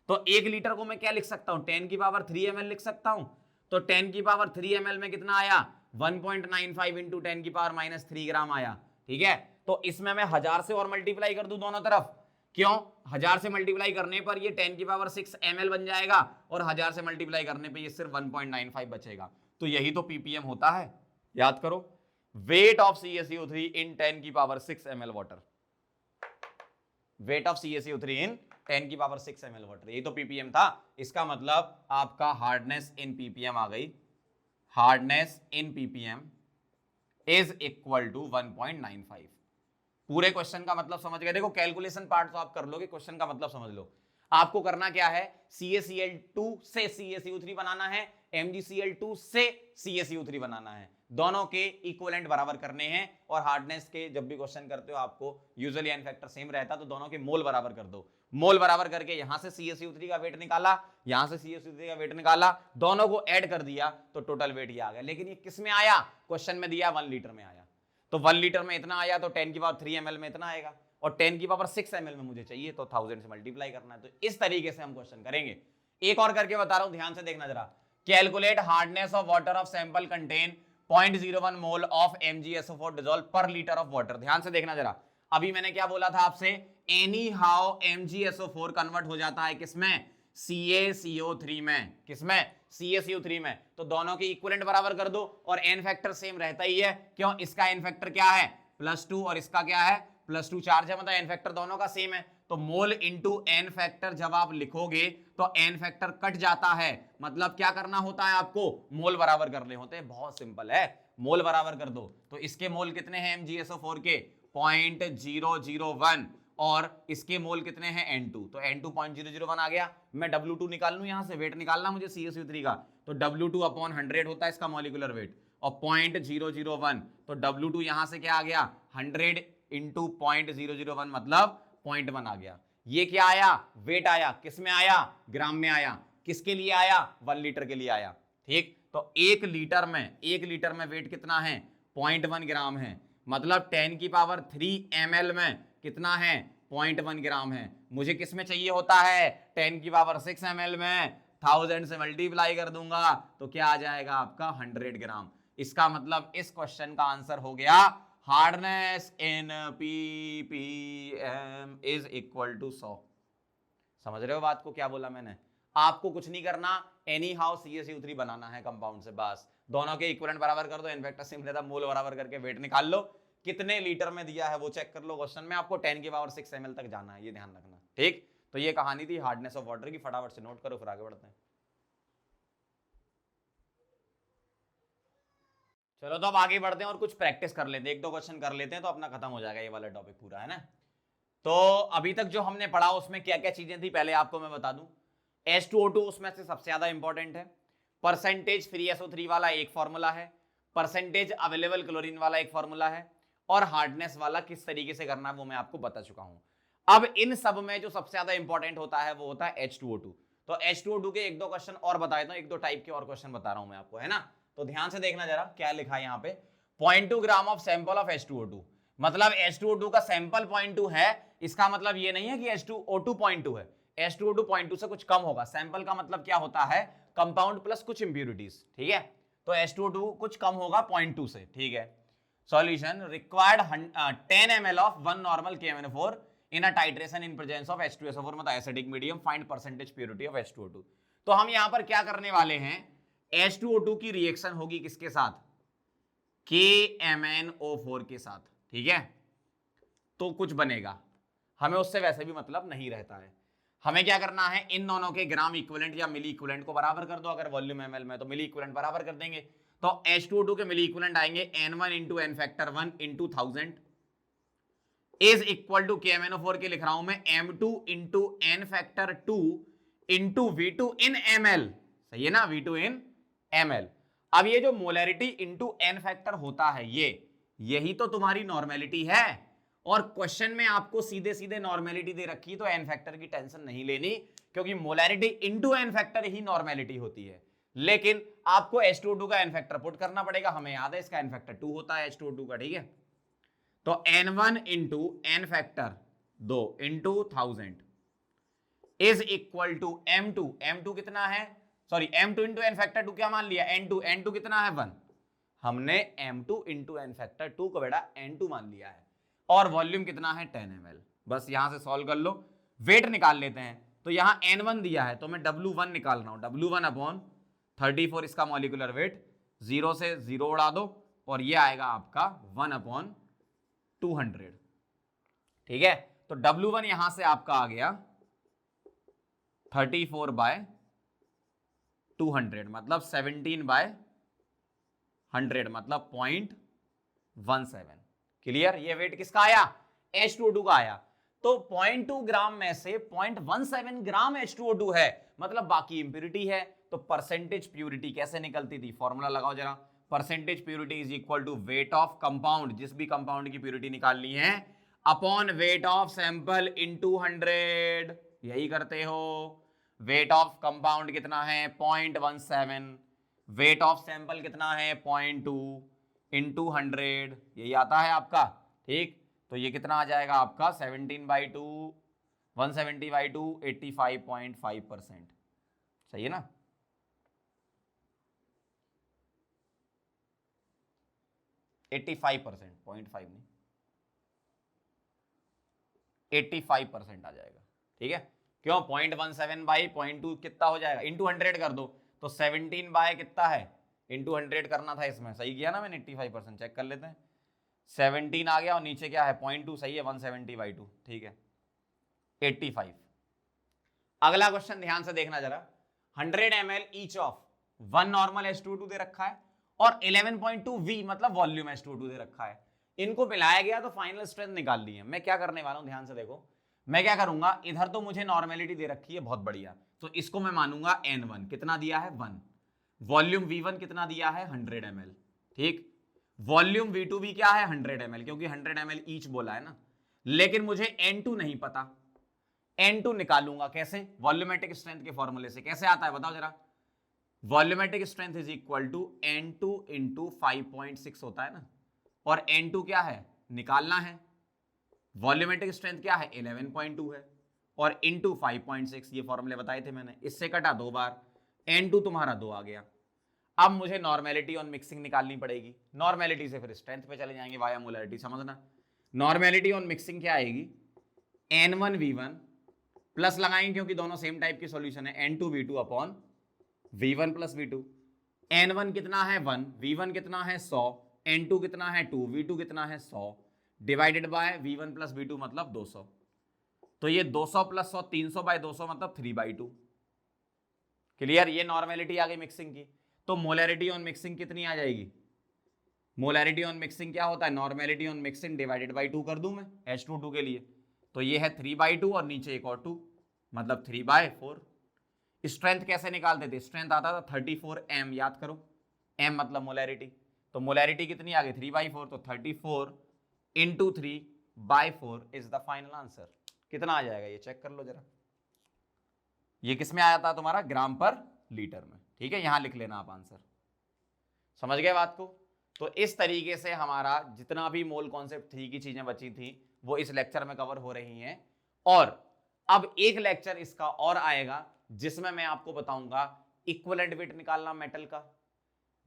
तो 1 लीटर को मैं क्या लिख सकता हूं, 10 की पावर 3 ml लिख सकता हूं। तो 10 की पावर 3 ml में कितना आया, 1.95 इंटू 10 की पावर -3 ग्राम आया, ठीक है। तो इसमें मैं 1000 से और मल्टीप्लाई कर दूं दोनों तरफ, क्यों, 1000 से मल्टीप्लाई करने पर ये 10 की पावर 6 ml बन जाएगा और 1000 से मल्टीप्लाई करने पर ये सिर्फ 1.95 बचेगा। तो यही तो पीपीएम होता है, याद करो, वेट ऑफ CaCO3 इन 10 की power 6 ml water, weight of CaCO3 इन 10 की पावर 6 ml वाटर, यही तो पीपीएम था। इसका मतलब आपका हार्डनेस इन पीपीएम आ गई, hardness in ppm is equal to 1.95। पूरे क्वेश्चन का मतलब समझ गए। देखो कैलकुलेशन पार्ट तो आप कर लोगे, क्वेश्चन का मतलब समझ लो। आपको करना क्या है, CaCl2 से CaCO3 बनाना है, MgCl2 से CaCO3 बनाना है, दोनों के इक्विवेलेंट बराबर करने हैं। और हार्डनेस के जब भी क्वेश्चन करते हो आपको यूजुअली एन फैक्टर सेम रहता, तो दोनों के मोल बराबर कर दो। मोल बराबर करके यहां से CaCO3 का वेट निकाला, यहां से CaCO3 का वेट निकाला, दोनों को ऐड कर दिया तो टोटल वेट ये आ गया। लेकिन ये किस में आया, क्वेश्चन में दिया 1 लीटर में आया, तो 1 लीटर में इतना आया, तो 10 की पावर 3 ml में इतना आएगा, और 10 की पावर 6 ml में मुझे चाहिए, तो 1000 से मल्टीप्लाई करना है। तो इस तरीके से हम क्वेश्चन करेंगे। एक और करके बता रहा हूं, ध्यान से देखना जरा, calculate hardness of water of sample contain 0.01 mole of MgSO4 dissolve पर लीटर ऑफ वाटर। ध्यान से देखना जरा, अभी मैंने क्या बोला था आपसे, एनी हाउ MgSO4 कन्वर्ट हो जाता है किसमें, CaCO3 में, किसमें, CaCO3 में। तो दोनों के इक्विवेलेंट बराबर कर दो, और एन फैक्टर सेम रहता ही है, क्यों, इसका एन फैक्टर क्या है +2 और इसका क्या है +2, चार्ज है, मतलब एन फैक्टर दोनों का सेम है। तो मोल इंटू एन फैक्टर जब आप लिखोगे तो एन फैक्टर कट जाता है, मतलब क्या करना होता है आपको, मोल बराबर करने होते हैं। बहुत सिंपल है, मोल बराबर कर दो। तो इसके मोल कितने हैं MgSO4 के, 0.001, और इसके मोल कितने हैं N2, तो N2 0.001 आ गया। मैं W2 निकाल लूं, यहां से वेट निकालना मुझे CaCO3 का, तो W2 अपॉन 100 होता है इसका मॉलिक्यूलर वेट, और 0.001, तो W2 यहां से क्या आ गया, 100 इंटू 0.001 मतलब 0.1 आ गया। ये क्या आया, वेट आया, किस में आया, ग्राम में आया। किसके लिए आया, 1 लीटर के लिए आया, ठीक। तो 1 लीटर में वेट कितना है, 0.1 ग्राम है, मतलब 10 की पावर 3 ml में कितना है, 0.1 ग्राम है। मुझे किस में चाहिए होता है, 10 की पावर 6 ml में, 1000 से मल्टीप्लाई कर दूंगा तो क्या आ जाएगा आपका 100 ग्राम। इसका मतलब इस क्वेश्चन का आंसर हो गया, hardness in ppm is equal to 100। समझ रहे हो बात को, क्या बोला मैंने, आपको कुछ नहीं करना, एनी हाउ CaCO3 बनाना है कंपाउंड से, बस दोनों के इक्विवेलेंट बराबर कर दो, एन फैक्टर सेम रहता, मोल बराबर करके वेट निकाल लो, कितने लीटर में दिया है वो चेक कर लो क्वेश्चन में, आपको 10 की पावर 6 ml तक जाना है, ये ध्यान रखना, ठीक। तो ये कहानी थी हार्डनेस ऑफ वाटर की, फटाफट से नोट करो फिर आगे बढ़ते हैं। चलो तो अब आगे बढ़ते हैं और कुछ प्रैक्टिस कर लेते हैं, 1-2 क्वेश्चन कर लेते हैं तो अपना खत्म हो जाएगा ये वाला टॉपिक पूरा, है ना। तो अभी तक जो हमने पढ़ा उसमें क्या क्या चीजें थी पहले आपको मैं बता दूं। H2O2 उसमें से सबसे ज्यादा इंपॉर्टेंट है, परसेंटेज फ्री SO3 वाला एक फॉर्मूला है, परसेंटेज अवेलेबल क्लोरीन वाला एक फॉर्मूला है, और हार्डनेस वाला किस तरीके से करना है वो मैं आपको बता चुका हूं। अब इन सब में जो सबसे ज्यादा इंपॉर्टेंट होता है वो होता है H2O2। तो H2O2 के 1-2 क्वेश्चन और बता देता हूं, 1-2 टाइप के और क्वेश्चन बता रहा हूं मैं आपको, है ना। तो ध्यान से देखना जरा क्या लिखा है यहाँ पे, 0.2 gram of sample of H2O2, मतलब H2O2 का सैंपल 0.2 है, इसका मतलब ये नहीं है कि H2O2 0.2 है, H2O2 0.2 से कुछ कम होगा। सैंपल का मतलब क्या होता है, कंपाउंड प्लस कुछ इंप्यूरिटीज, ठीक है। तो H2O2 कुछ कम होगा 0.2 से, ठीक है। Solution required 10 ml of 1 normal KMnO4 in a titration in presence of H2SO4 मतलब acidic medium, find percentage purity of H2O2। तो हम यहां पर क्या करने वाले हैं, H2O2 की रिएक्शन होगी किसके साथ, KMnO4 के साथ, ठीक है। तो कुछ बनेगा, हमें उससे वैसे भी मतलब नहीं रहता है। हमें क्या करना है, इन दोनों के ग्राम इक्विवेलेंट या मिली इक्विवेलेंट को बराबर कर दो, अगर वॉल्यूम ml में तो मिली इक्विवेलेंट बराबर कर देंगे। तो H2O2 के मिली इक्विवेलेंट आएंगे N1 into n factor 1 into 1000 is equal to KMnO4 के लिख रहा हूं मैं M2 into n factor 2 into V2 in ml, सही है ना, V2 इन ml। अब ये जो मोलैरिटी इंटू एन फैक्टर होता है, यही तो तुम्हारी नॉर्मेलिटी है, और क्वेश्चन में आपको सीधे सीधे नॉर्मेलिटी दे रखी है, तो एन फैक्टर की टेंशन नहीं लेनी, क्योंकि मोलैरिटी इंटू एन फैक्टर ही नॉर्मेलिटी होती है। लेकिन आपको H2O2 का एन फैक्टर पुट करना पड़ेगा, हमें याद है इसका एन फैक्टर 2 होता है H2O2 का, ठीक है। तो N1 into n factor 2 into 1000 is equal to M2 कितना है, sorry M2 into n factor 2 क्या मान लिया, N2 कितना है 1, हमने M2 इंटू एन फैक्टर 2 को बेटा N2 मान लिया है, और वॉल्यूम कितना है 10 ml। बस यहां से सॉल्व कर लो, वेट निकाल लेते हैं। तो यहां N1 दिया है तो मैं W1 निकाल रहा हूं, W1 अपॉन 34 इसका मॉलिक्यूलर वेट, 0 से 0 उड़ा दो और ये आएगा आपका 1 अपॉन 200, ठीक है। तो W1 यहां से आपका आ गया 34 बाय 200 मतलब 17 बाय 100 मतलब 0.17। क्लियर, ये वेट किसका आया, H2O2 का आया। तो 0.2 ग्राम में से 0.17 ग्राम H2O2 है, मतलब बाकी इंप्यूरिटी है। तो परसेंटेज प्यूरिटी कैसे निकलती थी, फॉर्मूला लगाओ जरा, percentage purity is equal to weight of compound, जिस भी कंपाउंड की प्यूरिटी निकालनी है, upon weight of sample into 100, यही करते हो। वेट ऑफ कंपाउंड कितना है 0.17, वेट ऑफ सैंपल कितना है 0.2 इंटू 100, यही आता है आपका, ठीक। तो ये कितना आ जाएगा आपका 17/2, 170/2, 85.5%, सही है ना। एट्टी 5%, 0.5 नहीं, 85% आ जाएगा, ठीक है। क्यों, 0.17/0.2 कितना हो जाएगा, इंटू 100 कर दो, तो 17 बाय कितना है, इंटू 100 करना था इसमें, सही किया ना मैंने, 85%। चेक कर लेते हैं, 17 आ गया और नीचे क्या है 0.2, सही है, 170/2, ठीक है, 85। अगला क्वेश्चन ध्यान से देखना जरा, 100 ml each of 1 normal H2O2 दे रखा है और 11.2 V मतलब वॉल्यूम H2O2 दे रखा है, इनको पिलाया गया तो फाइनल स्ट्रेंथ निकाल ली है। मैं क्या करने वाला हूं, ध्यान से देखो, मैं क्या करूंगा, इधर तो मुझे नॉर्मेलिटी दे रखी है, बहुत बढ़िया, तो इसको मैं मानूंगा N1, कितना दिया है 1, वॉल्यूम V1 कितना दिया है 100 ml, ठीक। वॉल्यूम V2 भी क्या है 100 ml, क्योंकि 100 ml ईच बोला है ना। लेकिन मुझे N2 नहीं पता, N2 निकालूंगा कैसे, वॉल्यूमेट्रिक स्ट्रेंथ के फॉर्मूले से। कैसे आता है बताओ जरा, volumetric strength is equal to N2 into 5.6 होता है ना, और N2 क्या है निकालना है, वॉल्यूमेट्रिक स्ट्रेंथ क्या है 11.2 है, और इंटू 5.6, ये फॉर्मूले बताए थे मैंने, इससे कटा 2 बार, N2 तुम्हारा 2 आ गया। अब मुझे नॉर्मेलिटी ऑन मिक्सिंग निकालनी पड़ेगी, नॉर्मेलिटी से फिर स्ट्रेंथ पे चले जाएंगे वाया मोलैरिटी, समझना। नॉर्मेलिटी ऑन मिक्सिंग क्या आएगी, N1V1 प्लस लगाएंगे क्योंकि दोनों सेम टाइप की सॉल्यूशन है, N2V2 upon V1 plus V2। N1 कितना है 1, V1 कितना है 100, N2 कितना है 2, V2 कितना है 100, divided by V1 plus V2 मतलब 200। तो ये 200 प्लस 100 300/200 मतलब 3/2। क्लियर, ये नॉर्मेलिटी आ गई मिक्सिंग की। तो मोलैरिटी ऑन मिक्सिंग कितनी आ जाएगी, मोलैरिटी ऑन मिक्सिंग क्या होता है, normality on mixing divided by 2 कर दूं मैं H2O2 के लिए, तो ये है 3/2 और नीचे एक और 2 मतलब 3/4। स्ट्रेंथ कैसे निकालते थे, स्ट्रेंथ आता था 34 m, याद करो, m मतलब मोलैरिटी, तो मोलैरिटी कितनी आ गई 3/4, तो 34 into 3/4 is the final answer. कितना आ जाएगा ये चेक कर लो जरा, ये किस में आया था तुम्हारा, ग्राम पर लीटर में, ठीक है। यहां लिख लेना आप आंसर, समझ गए बात को। तो इस तरीके से हमारा जितना भी मोल कॉन्सेप्ट 3 की चीजें बची थी वो इस लेक्चर में कवर हो रही हैं। और अब एक लेक्चर इसका और आएगा जिसमें मैं आपको बताऊंगा इक्विवेलेंट वेट निकालना मेटल का,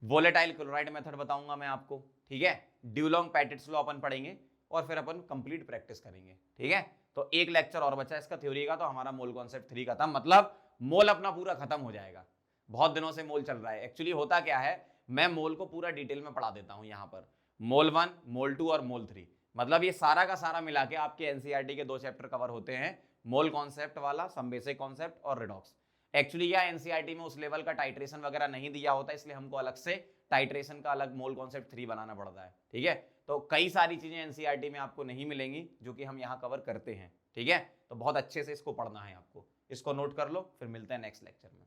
वोलेटाइल क्लोराइड मेथड बताऊंगा मैं आपको, ठीक है। ड्यूलोंग पैटिट्स लॉ अपन पढ़ेंगे और फिर अपन कंप्लीट प्रैक्टिस करेंगे, ठीक है। तो एक लेक्चर और बचा इसका थ्योरी का, तो हमारा मोल कॉन्सेप्ट 3 खत्म, मतलब मोल अपना पूरा खत्म हो जाएगा। बहुत दिनों से मोल चल रहा है। एक्चुअली होता क्या है, मैं मोल को पूरा डिटेल में पढ़ा देता हूं यहां पर, मोल 1, मोल 2 और मोल 3, मतलब ये सारा का सारा मिला के आपके एनसीईआरटी के 2 चैप्टर कवर होते हैं, मोल कॉन्सेप्ट वाला, सम बेसिक कॉन्सेप्ट और रिडॉक्स। एक्चुअली यह एनसीईआरटी में उस लेवल का टाइट्रेशन वगैरह नहीं दिया होता, इसलिए हमको अलग से टाइट्रेशन का अलग मोल कॉन्सेप्ट 3 बनाना पड़ता है, ठीक है। तो कई सारी चीजें एनसीईआरटी में आपको नहीं मिलेंगी जो कि हम यहाँ कवर करते हैं, ठीक है। तो बहुत अच्छे से इसको पढ़ना है आपको, इसको नोट कर लो, फिर मिलते हैं नेक्स्ट लेक्चर में।